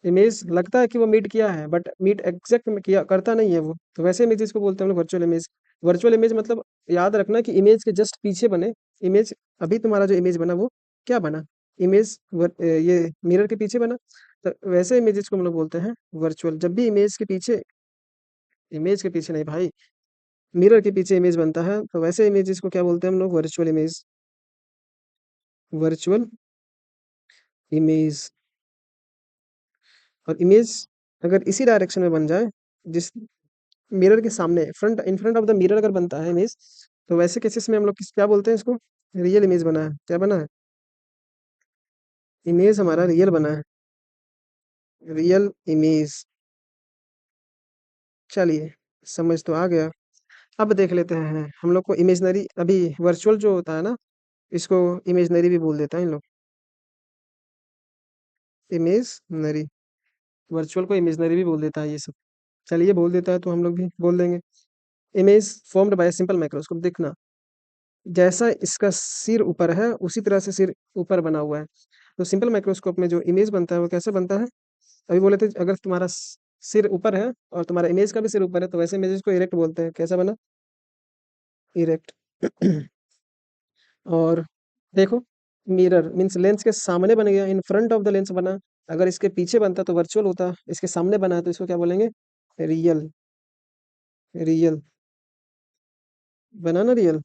इमेज लगता है कि वो मीट किया है, बट मीट एग्जैक्ट में किया करता नहीं है वो, तो वैसे इमेजेस को बोलते हैं हम लोग वर्चुअल इमेज। वर्चुअल इमेज मतलब, याद रखना कि इमेज के जस्ट पीछे बने इमेज। अभी तुम्हारा जो इमेज बना वो क्या बना, इमेज ये मिरर के पीछे बना, तो वैसे इमेजेस को हम लोग बोलते हैं वर्चुअल। जब भी इमेज के पीछे, इमेज के पीछे नहीं भाई, मिरर के पीछे इमेज बनता है, तो वैसे इमेजेस को क्या बोलते हैं हम लोग, वर्चुअल इमेज। Virtual image. और इमेज अगर इसी डायरेक्शन में बन जाए, जिस मिरर के सामने, front in front of the mirror अगर बनता है इमेज, तो वैसे केसेस में हम लोग किस क्या बोलते हैं इसको, रियल इमेज बना है। क्या बना है, इमेज हमारा रियल बना है, रियल इमेज। चलिए, समझ तो आ गया। अब देख लेते हैं हम लोग को इमेजनरी, अभी वर्चुअल जो होता है ना, इसको इमेजनरी भी बोल देता है इन लोग, इमेजनरी। वर्चुअल को इमेजनरी भी बोल देता है ये सब। चलिए, बोल देता है तो हम लोग भी बोल देंगे। Image formed by simple microscope. देखना, जैसा इसका सिर ऊपर है उसी तरह से सिर ऊपर बना हुआ है, तो सिंपल माइक्रोस्कोप में जो इमेज बनता है वो कैसे बनता है, अभी बोले थे अगर तुम्हारा सिर ऊपर है और तुम्हारा इमेज का भी सिर ऊपर है, तो वैसे इमेजेस को इरेक्ट बोलते हैं। कैसा बना, इरेक्ट। और देखो, मिरर मीन्स लेंस के सामने बन गया, in front of the lens बना। अगर इसके पीछे बनता तो वर्चुअल होता, इसके सामने बना है तो इसको क्या बोलेंगे, रियल। रियल बना ना, रियल।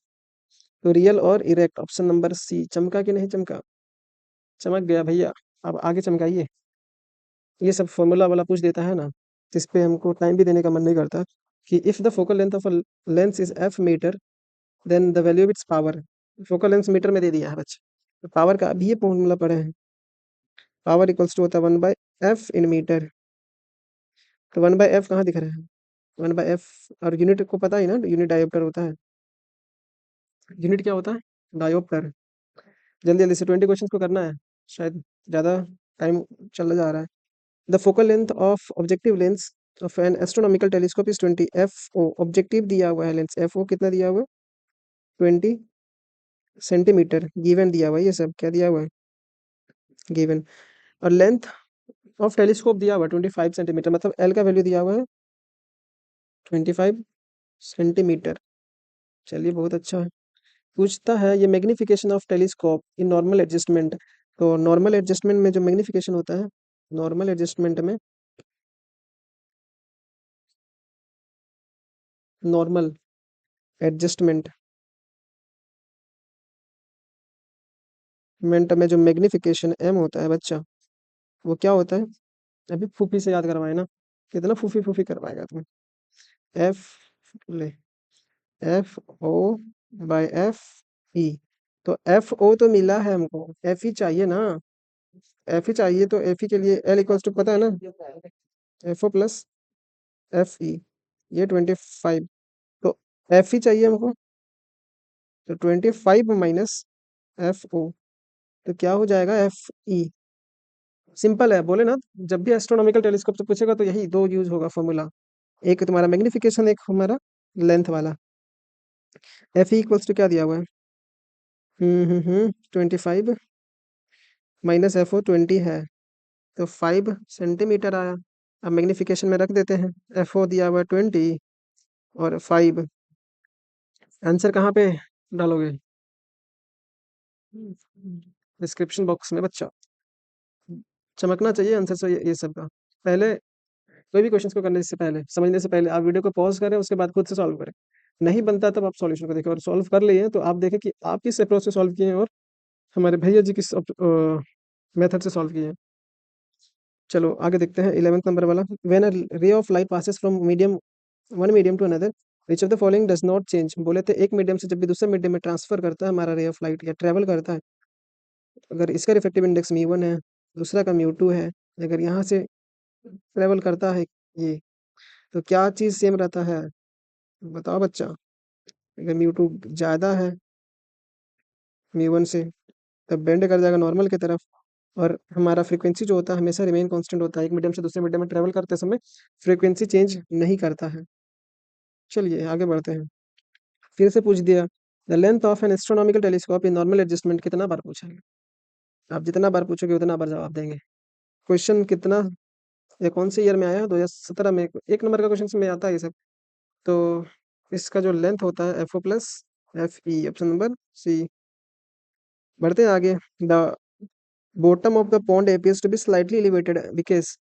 तो रियल और इरेक्ट, ऑप्शन नंबर सी। चमका कि नहीं चमका, चमक गया भैया। अब आगे चमकाइए। ये सब फॉर्मूला वाला पूछ देता है ना, जिस पे हमको टाइम भी देने का मन नहीं करता, कि if the focal length of a lens is F metre, then the value of its power. Focal length metre में दे दिया है बच्चे, तो पावर का अभी ये फॉर्मूला पढ़े हैं। पावर इक्वल्स टू होता है 1/f इन मीटर। तो 1/f कहाँ दिख रहा है, 1/f। और यूनिट को पता ही ना, यूनिट डायोप्टर होता है। यूनिट क्या होता है, डायोप्टर। जल्दी जल्दी से 20 क्वेश्चन को करना है, शायद ज़्यादा टाइम चला जा रहा है। The focal length of objective lens of N astronomical telescope is 20 FO। Objective दिया हुआ है, लेंस FO कितना दिया हुआ है, 20 सेंटीमीटर। गिवन दिया हुआ है, ये सब क्या दिया हुआ है, गिवन। और लेंथ ऑफ टेलीस्कोप दिया हुआ है 25 सेंटीमीटर, मतलब एल का वैल्यू दिया हुआ है 25 सेंटीमीटर। चलिए, बहुत अच्छा है। पूछता है ये magnification of telescope in normal adjustment. तो नॉर्मल एडजस्टमेंट में जो मैग्निफिकेशन होता है, नॉर्मल एडजस्टमेंट में, नॉर्मल एडजस्टमेंट में जो मैग्निफिकेशन एम होता है बच्चा, वो क्या होता है, अभी फूफी से याद करवाए ना, कितना फूफी फूफी करवाएगा तुम्हें। एफ, ले, FO/FE। तो FO तो मिला है हमको, FE चाहिए ना, FE चाहिए, तो FE के लिए L इक्वल्स टू पता है ना, FO+FE। ये 25, तो FE चाहिए हमको, तो 25 - FO, तो क्या हो जाएगा, FE। सिंपल है, बोले ना, जब भी एस्ट्रोनॉमिकल टेलीस्कोप से पूछेगा तो यही दो यूज होगा फॉर्मूला, एक तुम्हारा मैग्निफिकेशन, एक हमारा लेंथ वाला। FE इक्वल्स टू क्या दिया हुआ है, 25 - FO 20 है, तो 5 सेंटीमीटर आया। अब मैग्निफिकेशन में रख देते हैं, FO दिया हुआ है 20 और 5। आंसर कहाँ पे डालोगे, डिस्क्रिप्शन बॉक्स में बच्चा चमकना चाहिए आंसर से ये सब का। पहले कोई भी क्वेश्चन को करने से पहले, समझने से पहले आप वीडियो को पॉज करें, उसके बाद खुद से सॉल्व करें। नहीं बनता तब आप सॉल्यूशन को देखें, और सॉल्व कर लिए तो आप देखें कि आप किस अप्रोच से सॉल्व किए हैं और हमारे भैया जी किस मेथड से सॉल्व किए हैं। चलो आगे देखते हैं 11th नंबर वाला। When a ray of light passes from medium one medium two another, which of the following does not change. बोले थे एक मीडियम से जब भी दूसरे मीडियम में ट्रांसफर करता है हमारा रे ऑफ लाइट, या ट्रेवल करता है, अगर इसका रिफ्लेक्टिव इंडेक्स म्यू 1 है, दूसरा का म्यू 2 है, अगर यहाँ से ट्रेवल करता है ये, तो क्या चीज़ सेम रहता है? बताओ बच्चा। अगर म्यू 2 ज़्यादा है म्यू 1 से, तब बेंड कर जाएगा नॉर्मल की तरफ, और हमारा फ्रीक्वेंसी जो होता है हमेशा रिमेन कांस्टेंट होता है। एक मीडियम से दूसरे मीडियम में ट्रेवल करते समय फ्रीक्वेंसी चेंज नहीं करता है। चलिए आगे बढ़ते हैं। फिर से पूछ दिया, the length of N astronomical telescope in normal adjustment, कितना बार पूछा है? आप जितना बार पूछोगे उतना बार जवाब देंगे। क्वेश्चन कितना, ये कौन से ईयर में आया है? 2017 में एक नंबर का क्वेश्चन में आता है ये सब। तो इसका जो लेंथ होता है F O plus F E, option number C. बढ़ते हैं आगे। The bottom of the pond appears to be slightly elevated because,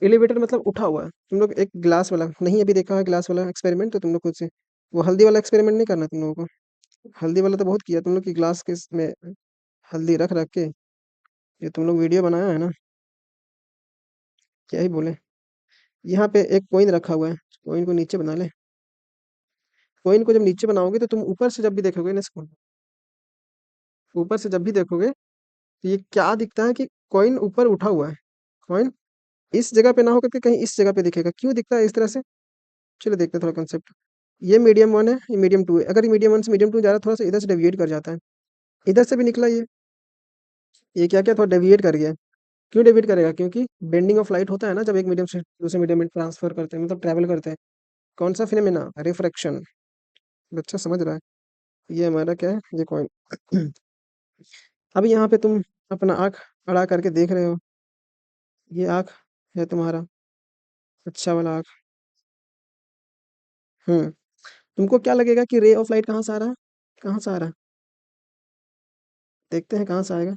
elevated मतलब उठा हुआ है। तुम लोग एक ग्लास वाला नहीं अभी देखा है, ग्लास वाला एक्सपेरिमेंट, तो तुम लोग खुद से वो हल्दी वाला एक्सपेरिमेंट नहीं करना तुम लोगों को। हल्दी वाला तो बहुत किया तुम लोग की, ग्लास के में हल्दी रख रख के ये तुम लोग वीडियो बनाया है ना, क्या ही बोले। यहाँ पे एक कॉइन रखा हुआ है, कॉइन को नीचे बना ले। कॉइन को जब नीचे बनाओगे तो तुम ऊपर से जब भी देखोगे ना इसको, ऊपर से जब भी देखोगे तो ये क्या दिखता है कि कॉइन ऊपर उठा हुआ है। कॉइन इस जगह पे ना होकर के कहीं इस जगह पे दिखेगा, क्यों दिखता है इस तरह से? चलिए देखते हैं थोड़ा कंसेप्ट। ये मीडियम 1 है, ये मीडियम 2 है। अगर ये मीडियम 1 से मीडियम 2 जा रहा है, थोड़ा सा इधर से डेविएट कर जाता है, इधर से भी निकला ये क्या क्या थोड़ा डेविएट कर गया। क्यों डेविएट करेगा? क्योंकि बेंडिंग ऑफ लाइट होता है ना, जब एक मीडियम से दूसरे मीडियम में ट्रांसफर करते हैं, मतलब ट्रैवल करते हैं। कौन सा फिनोमेना? रिफ्रैक्शन। बच्चा समझ रहा है? ये हमारा क्या है, ये कॉइन। अब यहाँ पे तुम अपना आँख अड़ा करके देख रहे हो, ये आँख है तुम्हारा अच्छा वाला आँख। तुमको क्या लगेगा कि रे ऑफ लाइट कहाँ से आ रहा है? कहाँ से आ रहा है? देखते हैं कहाँ से आएगा।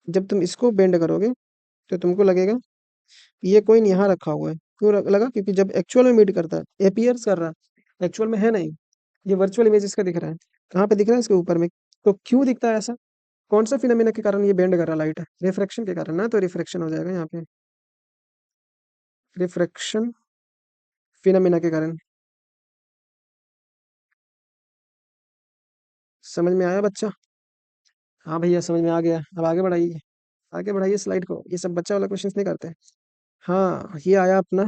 जब तुम इसको बेंड करोगे तो तुमको लगेगा ये कॉइन यहाँ रखा हुआ है। क्यों लगा? क्योंकि जब एक्चुअल में मीट करता है, एपियर्स कर रहा है, एक्चुअल में है नहीं, ये वर्चुअल इमेज इसका दिख रहा है। कहाँ पे दिख रहा है? इसके ऊपर में। तो क्यों दिखता है ऐसा? कौन सा फिनोमेना के कारण ये बेंड कर रहा है लाइट? रिफ्रैक्शन के कारण ना, तो रिफ्रैक्शन हो जाएगा यहाँ पे, रिफ्रैक्शन फिनोमेना के कारण। समझ में आया बच्चा? हाँ भैया समझ में आ गया। अब आगे बढ़ाइए, आगे बढ़ाइए स्लाइड को, ये सब बच्चा वाला क्वेश्चन नहीं करते। हाँ ये आया अपना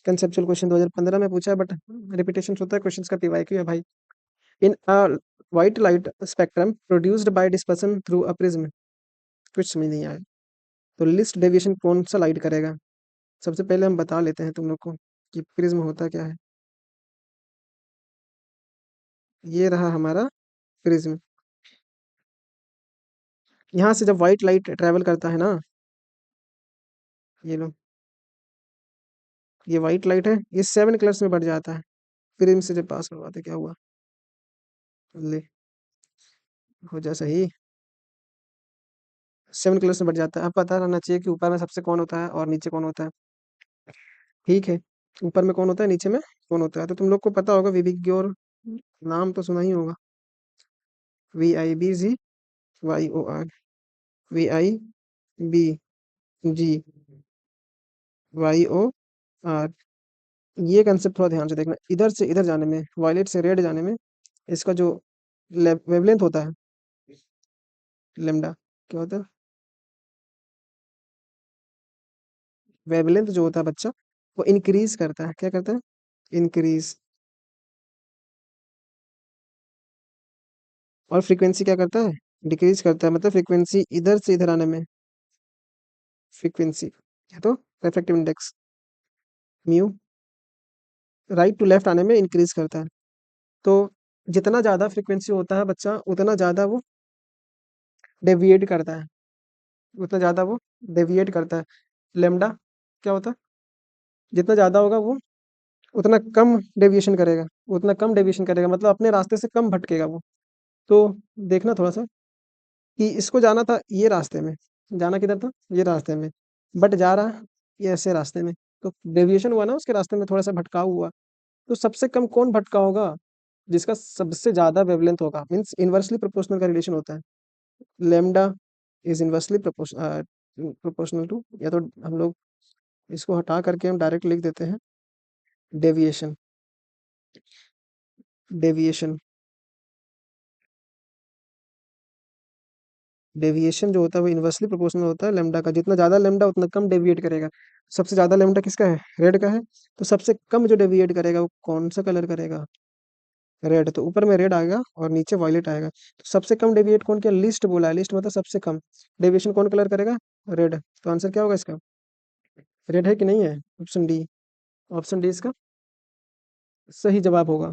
कंसेप्चुअल क्वेश्चन 2015 में पूछा है, बट रिपीटेशन होता है क्वेश्चंस का, पीवाईक्यू है भाई। In a white light spectrum produced by dispersion through a prism, कुछ समझ नहीं आया। तो लिस्ट डेविएशन कौन सा लाइट करेगा? सबसे पहले हम बता लेते हैं तुम लोग को कि प्रिज्म होता क्या है। ये रहा हमारा प्रिज्म। यहाँ से जब व्हाइट लाइट ट्रेवल करता है ना, ये लो, ये व्हाइट लाइट है, ये 7 कलर्स में बढ़ जाता है। प्रिज्म से जब पास करवाते क्या हुआ, ले हो जा सही, 7 कलर्स में बढ़ जाता है। अब पता रहना चाहिए कि ऊपर में सबसे कौन होता है और नीचे कौन होता है। ठीक है, ऊपर में कौन होता है, नीचे में कौन होता है, तो तुम लोग को पता होगा विबिग्योर, नाम तो सुना ही होगा। VIBGYOR, VIBGYOR। ये कंसेप्ट थोड़ा ध्यान से देखना, इधर से इधर जाने में, वायलेट से रेड जाने में, इसका जो वेवलेंथ होता है, लेमडा, क्या होता है? वेवलेंथ जो होता है बच्चा, वो इंक्रीज करता है। क्या करता है? इंक्रीज। और फ्रीक्वेंसी क्या करता है? डिक्रीज करता है। मतलब फ्रीक्वेंसी इधर से इधर आने में, फ्रीक्वेंसी या तो reflective index mu right to left आने में इंक्रीज करता है। तो जितना ज़्यादा फ्रीक्वेंसी होता है बच्चा, उतना ज़्यादा वो डेविएट करता है, उतना ज़्यादा वो डेविएट करता है। लेमडा क्या होता है? जितना ज़्यादा होगा वो उतना कम डेविएशन करेगा, उतना कम डेविएशन करेगा, मतलब अपने रास्ते से कम भटकेगा वो। तो देखना थोड़ा सा, कि इसको जाना था ये रास्ते में, जाना किधर था? ये रास्ते में, बट जा रहा ये ऐसे रास्ते में, तो डेविएशन हुआ ना उसके रास्ते में, थोड़ा सा भटकाव हुआ। तो सबसे कम कौन भटका होगा? जिसका सबसे ज्यादा वेवलेंथ होगा, मीन्स इनवर्सली प्रोपोर्शनल का रिलेशन होता है। Lambda is inversely proportional to, या तो हम लोग इसको हटा करके हम डायरेक्ट लिख देते हैं डेविएशन। डेविएशन डेविएशन जो होता है वो इनवर्सली प्रोपोर्शनल होता है लेमडा का। जितना ज्यादा लेमडा उतना कम डेविएट करेगा। सबसे ज्यादा लेमडा किसका है? रेड का है। तो सबसे कम जो डेविएट करेगा वो कौन सा कलर करेगा? रेड। तो ऊपर में रेड आएगा और नीचे वॉयलेट आएगा। तो सबसे कम डेविएट कौन किया? लिस्ट बोला है, लिस्ट मतलब सबसे कम डेविएशन कौन कलर करेगा? रेड। तो आंसर क्या होगा इसका? रेड है कि नहीं है? Option D. ऑप्शन डी इसका सही जवाब होगा।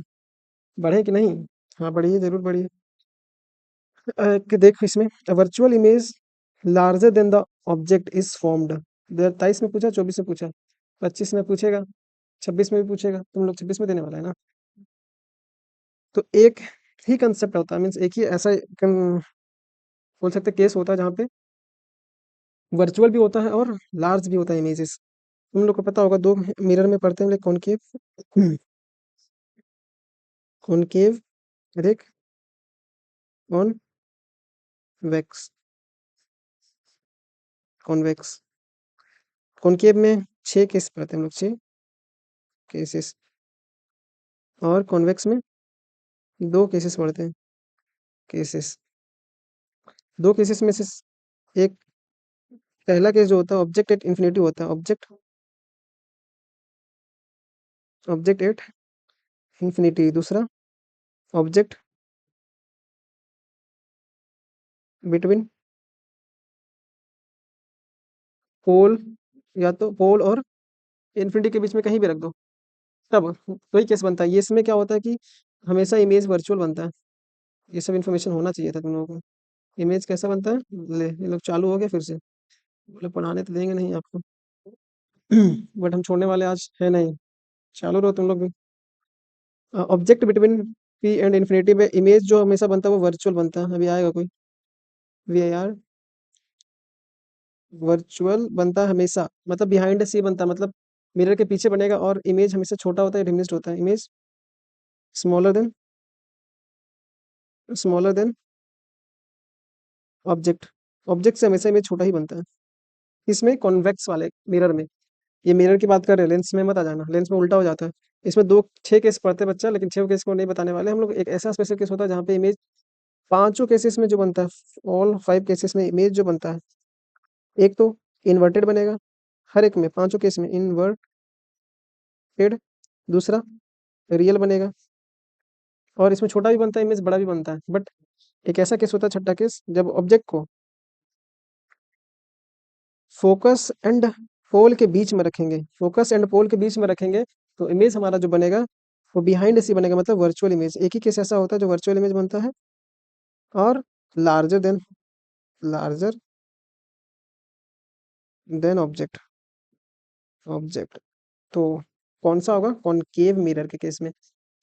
बढ़े कि नहीं? हाँ बढ़िए, जरूर बढ़िए। कि देख इसमें virtual image larger than the object is formed. 2023 में पूछा, 24 में पूछा, 25 में पूछेगा, 26 में भी पूछेगा। तुम लोग 26 में देने वाला है ना? तो एक ही कंसेप्ट होता है, मीन्स एक ही ऐसा बोल सकते केस होता है जहाँ पे वर्चुअल भी होता है और लार्ज भी होता है इमेजेस। तुम लोग को पता होगा, दो मिरर में पड़ते हैं कॉनकेव, कॉनकेव, एक कॉन्वेक्स। कॉन्वेक्स कॉनकेव में 6 केस पड़ते हैं हम लोग, 6 केसेस। और कॉन्वेक्स में 2 केसेस पड़ते हैं। केसेस, 2 केसेस में से एक, पहला केस जो होता है ऑब्जेक्ट एट इन्फिनिटी होता है। Object at infinity. दूसरा ऑब्जेक्ट बिटवीन पोल, या तो पोल और इन्फिनिटी के बीच में कहीं भी रख दो, तब वही केस बनता है। ये इसमें क्या होता है कि हमेशा इमेज वर्चुअल बनता है। ये सब इन्फॉर्मेशन होना चाहिए था तुम लोगों को। इमेज कैसा बनता है? ले ये लोग चालू हो गए फिर से, बोले पढ़ाने तो देंगे नहीं आपको। बट हम छोड़ने वाले आज है नहीं, चालू रहो तुम लोग भी। Object between P and infinity में इमेज जो हमेशा बनता है वो वर्चुअल बनता है। अभी आएगा कोई? VAR वर्चुअल बनता है हमेशा, मतलब बिहाइंड सी बनता है, मतलब मिरर के पीछे बनेगा और इमेज हमेशा छोटा होता है, डिमिनिश्ड होता है। Image smaller than, smaller than object. Object से हमेशा इमेज छोटा ही बनता है। इसमें कॉन्वेक्स वाले मिरर में, ये मिरर की बात कर रहे हैं, लेंस में मत आ जाना, लेंस में उल्टा हो जाता है। इसमें 6 केस पड़ते हैं बच्चा, लेकिन 6 केस को नहीं बताने वाले हम लोग। एक ऐसा स्पेशल केस होता है जहाँ पे इमेज पांचों केसेस में जो बनता है, ऑल 5 केसेस में इमेज जो बनता है, एक तो इन्वर्टेड बनेगा, हर एक में, पांचों केस में इन्वर्टेड। दूसरा रियल बनेगा, और इसमें छोटा भी बनता है इमेज, बड़ा भी बनता है। बट एक ऐसा केस होता है, छठा केस, जब ऑब्जेक्ट को फोकस एंड पोल के बीच में रखेंगे, फोकस एंड पोल के बीच में रखेंगे, तो इमेज हमारा जो बनेगा वो बिहाइंड सी बनेगा, मतलब वर्चुअल इमेज। एक ही केस ऐसा होता है जो वर्चुअल इमेज बनता है, और larger than, larger than object. Object तो कौन सा होगा? कॉनकेव मिरर के केस में।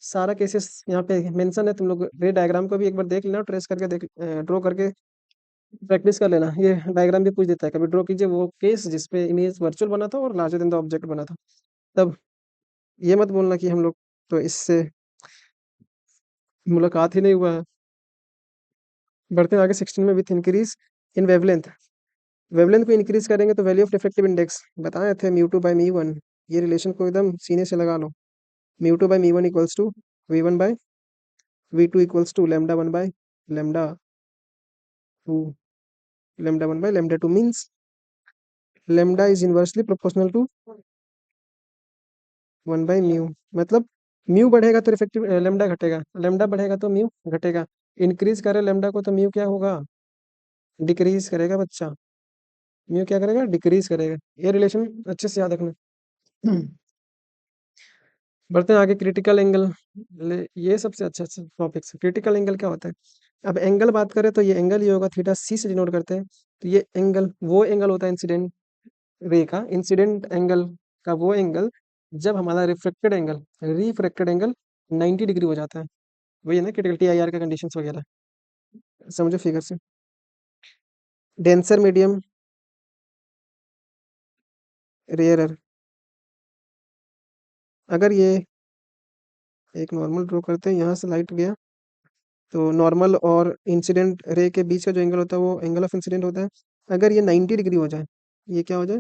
सारा केसेस यहाँ पे मेंशन है, तुम लोग रे डायग्राम को भी एक बार देख लेना, ट्रेस करके देख, ड्रॉ करके प्रैक्टिस कर लेना। ये डायग्राम भी पूछ देता है कभी, ड्रॉ कीजिए वो केस जिसपे इमेज वर्चुअल बना था और लार्जर देन द ऑब्जेक्ट बना था। तब ये मत बोलना कि हम लोग तो इससे मुलाकात ही नहीं हुआ है। बढ़ते हैं आगे 16 में, with increase in wavelength. Wavelength को इंक्रीज करेंगे तो वैल्यू ऑफ रिफ्लेक्टिव इंडेक्स बताए थे, mu two by mu one. ये रिलेशन को एकदम सीने से लगा लो। Mu two by mu one equals to V1 by V2 equals to lambda one by lambda two, lambda one by lambda two, means lambda is inversely proportional to 1/μ। मतलब mu बढ़ेगा तो इफेक्टिव लेमडा घटेगा, lambda बढ़ेगा तो mu घटेगा। Increase करे lambda को तो म्यू क्या होगा? डिक्रीज करेगा बच्चा। म्यू क्या करेगा? डिक्रीज करेगा। ये रिलेशन अच्छे से याद रखना। बढ़ते हैं आगे, क्रिटिकल एंगल। ये सबसे अच्छा अच्छा टॉपिक है। क्रिटिकल एंगल क्या होता है? अब एंगल बात करें तो ये एंगल ही होगा, थीटा सी से डिनोट करते हैं। तो ये एंगल वो एंगल होता है इंसिडेंट रे का, इंसिडेंट एंगल का वो एंगल जब हमारा रिफ्रैक्टेड एंगल 90 डिग्री हो जाता है। वही है ना क्रिटिकल TIR का कंडीशंस वगैरह, समझो फिगर से। Denser medium, rarer. अगर ये एक नॉर्मल ड्रॉ करते हैं, यहाँ से लाइट गया, तो नॉर्मल और इंसिडेंट रे के बीच का जो एंगल होता है वो एंगल ऑफ इंसिडेंट होता है। अगर ये 90 डिग्री हो जाए, ये क्या हो जाए,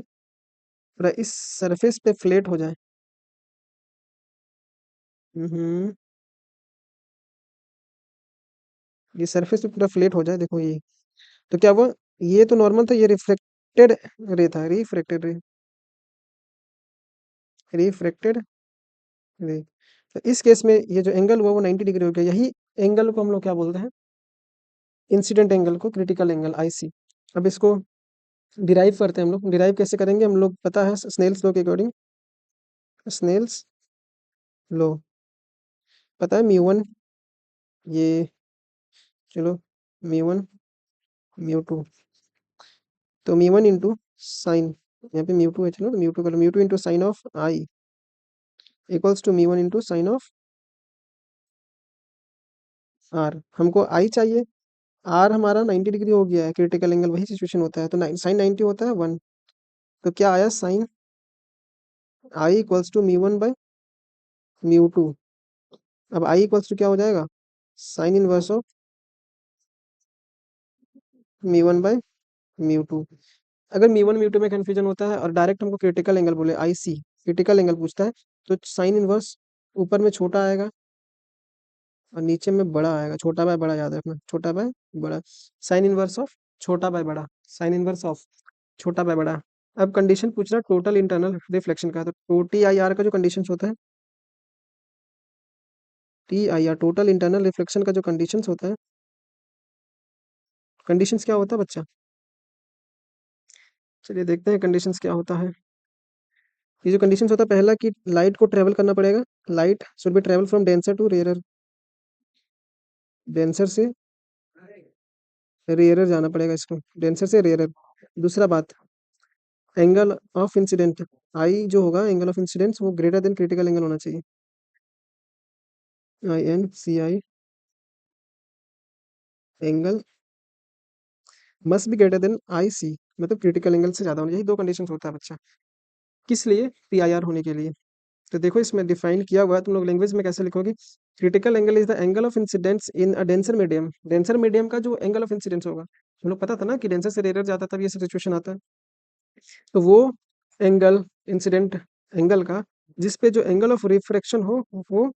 पूरा इस सरफेस पे फ्लैट हो जाए। हम्म, ये सरफेस पे पूरा फ्लैट हो जाए, देखो ये, तो क्या हुआ, ये तो नॉर्मल था, ये रिफ्लेक्टेड रे था, रिफ्रैक्टेड रे, रिफ्रैक्टेड रे। तो इस केस में ये जो एंगल हुआ वो 90 डिग्री हो गया, यही एंगल को हम लोग क्या बोलते हैं, इंसिडेंट एंगल को क्रिटिकल एंगल, आईसी। अब इसको डिराइव करते हैं हम लोग। डिराइव कैसे करेंगे, हम लोग पता है स्नेल्स लॉ के अकॉर्डिंग, स्नेल्स लॉ पता है, म्यू 1, ये, चलो, म्यू 1 म्यू 2, तो म्यू 1 इंटू साइन, यहाँ पे म्यू 2 है, चलो म्यू 2 कर लो, mu 2 into sine of I equals to mu 1 into sine of R. हमको आई चाहिए, आर हमारा 90 डिग्री हो गया है, क्रिटिकल एंगल वही सिचुएशन होता है, तो साइन 90 होता है 1, तो क्या आया, sine I equals to mu 1 by mu 2। अब आई इक्वल्स टू क्या हो जाएगा, sine inverse of mu 1 by mu 2। अगर म्यू 1 म्यू 2 में कंफ्यूजन होता है और डायरेक्ट हमको क्रिटिकल एंगल बोले, आई सी क्रिटिकल एंगल पूछता है, तो साइन इनवर्स ऊपर में छोटा आएगा और नीचे में बड़ा आएगा, छोटा बाय बड़ा याद रखना, छोटा बाय बड़ा, साइन इनवर्स ऑफ छोटा बाय बड़ा, साइन इनवर्स ऑफ छोटा बाय बड़ा। अब कंडीशन पूछ रहा है टोटल इंटरनल रिफ्लेक्शन का, तो टी आई आर का जो कंडीशंस होता है, T I R total internal reflection का जो कंडीशंस होता है, कंडीशंस क्या होता है बच्चा, चलिए देखते हैं कंडीशंस क्या होता है। ये जो कंडीशंस होता है, पहला कि लाइट को ट्रेवल करना पड़ेगा, light should be travel from denser to rarer, denser से रेयरर जाना पड़ेगा इसको, डेंसर से रेयरर। दूसरा बात, एंगल ऑफ इंसिडेंट, आई जो होगा एंगल ऑफ इंसिडेंस वो ग्रेटर देन क्रिटिकल एंगल होना चाहिए, I N C I angle must be greater than I C, मतलब क्रिटिकल एंगल से ज्यादा होना, यही दो कंडीशंस होता है बच्चा, किस लिए, पी आई आर होने के लिए। तो देखो इसमें डिफाइन किया हुआ है, तुम लोग लैंग्वेज में कैसे लिखोगे, critical angle is the angle of incidence in a denser medium, denser medium का जो एंगल ऑफ इंसिडेंस होगा, हम लोग पता था ना कि डेंसर से रेयर जाता तब ये सिचुएशन आता है, तो वो एंगल, इंसिडेंट एंगल का, जिस पे जो एंगल ऑफ रिफ्रैक्शन हो वो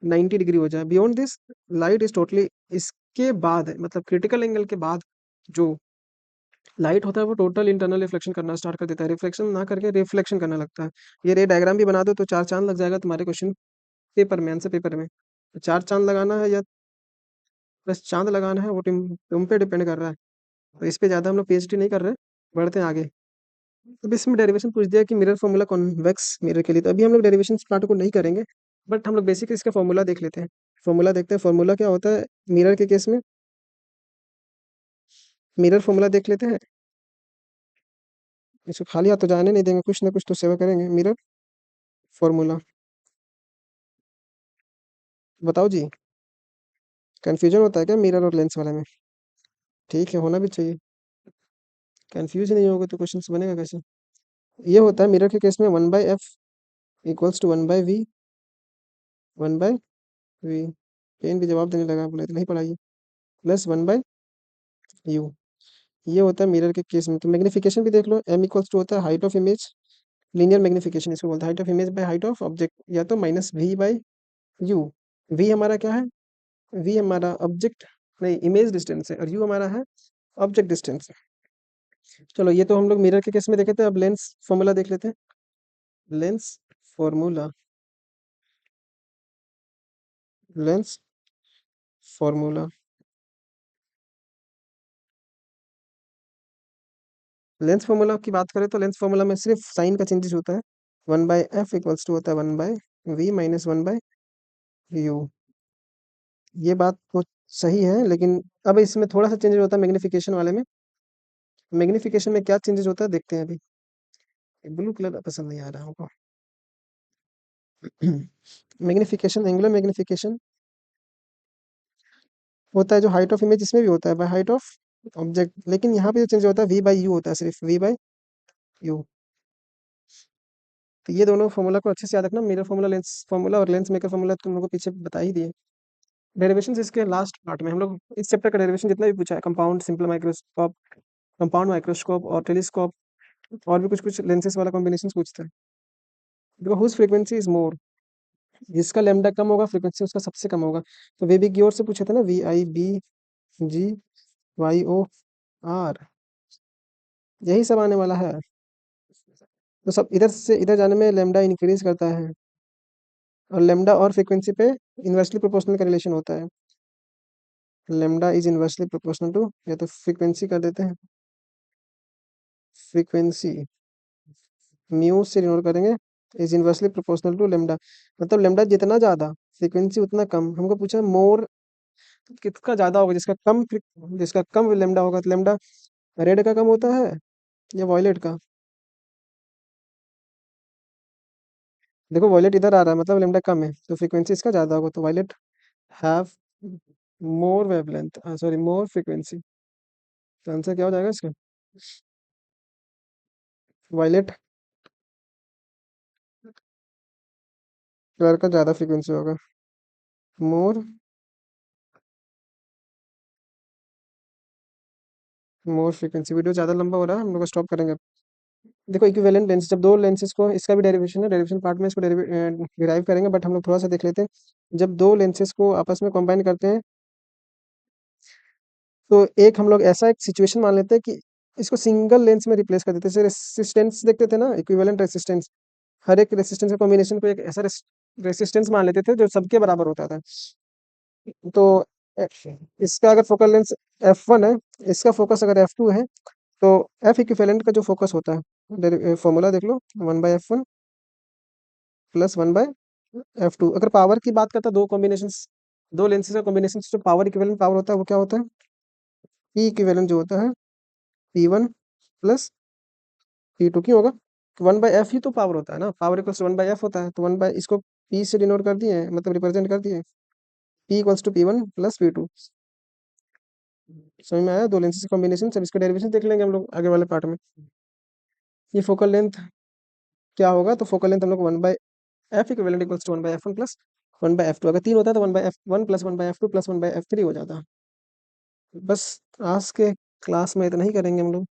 90 डिग्री हो जाए, beyond this light is totally, इसके बाद मतलब क्रिटिकल एंगल के बाद जो लाइट होता है वो टोटल इंटरनल रिफ्लेक्शन करना स्टार्ट कर देता है, रिफ्लेक्शन ना करके रिफ्लेक्शन करने लगता है। ये रे डायग्राम भी बना दो तो 4 चांद लग जाएगा तुम्हारे क्वेश्चन पेपर में, आंसर पेपर में। तो 4 चांद लगाना है या बस चांद लगाना है, वो तुम पे डिपेंड कर रहा है। तो इस पे ज़्यादा हम लोग पीएचडी नहीं कर रहे, बढ़ते हैं आगे। अब इसमें डेरिवेशन पूछ दिया कि मिरर फॉर्मूला कॉन्वेक्स मिरर के लिए, तो अभी हम लोग डेरिवेशन पार्ट को नहीं करेंगे, बट हम लोग बेसिक इसका फॉर्मूला देख लेते हैं। फॉर्मूला देखते हैं, फॉर्मूला क्या होता है मिरर के केस में, मिरर फॉर्मूला देख लेते हैं। इसको खाली हाथ तो जाने नहीं देंगे, कुछ ना कुछ तो सेवा करेंगे। मिरर फॉर्मूला बताओ जी, कंफ्यूजन होता है क्या मिरर और लेंस वाले में, ठीक है होना भी चाहिए, कंफ्यूज नहीं होगा तो क्वेश्चन बनेगा कैसे। ये होता है मिरर के केस में 1/f equals to 1/v, 1/v, pen भी जवाब देने लगा, बोले तो नहीं पढ़ाइए, प्लस 1/u। ये होता है मिरर के केस में। तो मैग्निफिकेशन भी देख लो, m इक्वल्स टू होता है height of image, linear magnification इसको बोलते हैं, height of image by height of object, या तो -v/u। v हमारा क्या है, v हमारा ऑब्जेक्ट नहीं इमेज डिस्टेंस है, और u हमारा है ऑब्जेक्ट डिस्टेंस। चलो ये तो हम लोग मिरर के केस में देखे थे, अब लेंस फॉर्मूला देख लेते हैं। Lens formula, lens formula, lens formula की बात करें तो लेंस फॉर्मूला में सिर्फ साइन का चेंजेस होता है, 1/f इक्वल्स टू होता है 1/v माइनस 1/u। ये बात तो सही है, लेकिन अब इसमें थोड़ा सा चेंजेस होता है मैग्निफिकेशन वाले में। मैग्निफिकेशन में क्या चेंजेस होता है देखते हैं अभी। ब्लू कलर पसंद नहीं आ रहा हमको। मैग्निफिकेशन, एंगुलर मैग्निफिकेशन होता है जो हाइट ऑफ इमेज, इसमें भी होता है बाय हाइट ऑफ ऑब्जेक्ट, लेकिन यहाँ पे जो चेंज होता है वी बाई यू होता है, सिर्फ वी बाई यू। तो ये दोनों फॉर्मूला को अच्छे से याद रखना, मिरर फॉर्मूला, लेंस फॉर्मूला और लेंस मेकर फॉर्मूला तुम लोगों को पीछे बता ही दिए। डेरिवेशन इसके लास्ट पार्ट में हम लोग इस चैप्टर का डेरिवेशन जितना भी पूछा है, compound, simple microscope, compound microscope और टेलीस्कोप, और भी कुछ कुछ लेंसेज वाला कॉम्बिनेशन पूछता है। देखो हुज फ्रीक्वेंसी इज मोर, जिसका लेमडा कम होगा फ्रीक्वेंसी उसका सबसे कम होगा। तो वे भी की ओर से पूछे थे ना, V I B G Y O R, यही सब आने वाला है। तो सब इधर से इधर जाने में लेमडा इंक्रीज करता है, और लेमडा और फ्रीक्वेंसी पे इन्वर्सली प्रोपोर्शनल का रिलेशन होता है। Lambda is inversely proportional to, या तो फ्रीक्वेंसी कर देते हैं, फ्रीक्वेंसी म्यू से डिनोट करेंगे, is inversely proportional to lambda. मतलब लेमडा जितना ज्यादा फ्रीक्वेंसी उतना कम। हमको पूछा मोर किसका ज्यादा होगा, जिसका कम लेमडा होगा। तो लेमडा रेड का कम होता है या वॉयलेट का? देखो वॉयलेट इधर आ रहा है, मतलब लेमडा कम है, तो फ्रीक्वेंसी इसका ज्यादा होगा, तो violet have more wavelength, sorry more frequency. तो आंसर क्या हो जाएगा इसका? वॉयलेट कलर का ज्यादा फ्रीक्वेंसी होगा, मोर मोर फ्रीक्वेंसी। वीडियो ज्यादा लंबा हो रहा है, हम लोग स्टॉप करेंगे। देखो इक्विवेलेंट लेंस, जब दो लेंसेज को, इसका भी डेरिवेशन है, डेरिवेशन पार्ट में इसको डिराइव करेंगे, बट हम लोग थोड़ा सा देख लेते हैं। जब दो लेंसेज को आपस में कंबाइन करते हैं, तो एक हम लोग ऐसा एक सिचुएशन मान लेते हैं कि इसको सिंगल लेंस में रिप्लेस कर देते हैं। जैसे रेसिस्टेंस देखते थे ना, इक्विवेलेंट रेसिस्टेंस, हर एक रेसिस्टेंस का कॉम्बिनेशन को एक ऐसा रेसिस्टेंस मान लेते थे जो सबके बराबर होता था। तो ए- इसका अगर फोकल लेंथ f1 है, इसका फोकस अगर f2 है, तो f इक्विवेलेंट का जो फोकस होता है, फॉर्मूला देख लो, 1/f1 प्लस 1/f2। अगर पावर की बात करता, दो कॉम्बिनेशन, दो लेंसेज का कॉम्बिनेशन जो पावर इक्विवेलेंट पावर होता है वो क्या होता है? P इक्विवेलेंट जो होता है P1 प्लस P2 क्यों होगा? 1/f ही तो पावर होता है ना, पावर इक्वल्स 1/f होता है, तो 1 बाय इसको P से डिनोट कर दिए, मतलब रिप्रेजेंट कर दिए, P equals to P1 plus P2। समझ में आया? दो लेंसेज कॉम्बिनेशन, सब इसका डेरिवेशन देख लेंगे हम लोग आगे वाले पार्ट में। ये फोकल लेंथ क्या होगा, तो फोकल लेंथ हम लोग 1/f equivalent equals to 1/f1 plus 1/f2। अगर तीन होता है तो 1/f1 plus 1/f2 plus 1/f3 हो जाता। बस आज के क्लास में इतना ही करेंगे हम लोग।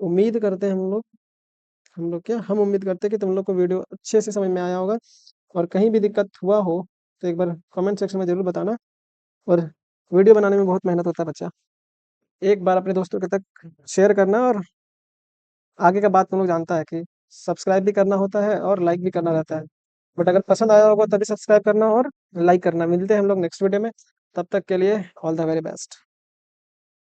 उम्मीद करते हैं हम लोग क्या, हम उम्मीद करते हैं कि तुम लोग को वीडियो अच्छे से समझ में आया होगा। और कहीं भी दिक्कत हुआ हो तो एक बार कमेंट सेक्शन में जरूर बताना। और वीडियो बनाने में बहुत मेहनत होता है बच्चा, एक बार अपने दोस्तों के तक शेयर करना, और आगे का बात तुम लोग जानता है कि सब्सक्राइब भी करना होता है और लाइक भी करना रहता है। बट अगर पसंद आया होगा तभी सब्सक्राइब करना और लाइक करना। मिलते हैं हम लोग नेक्स्ट वीडियो में, तब तक के लिए ऑल द वेरी बेस्ट।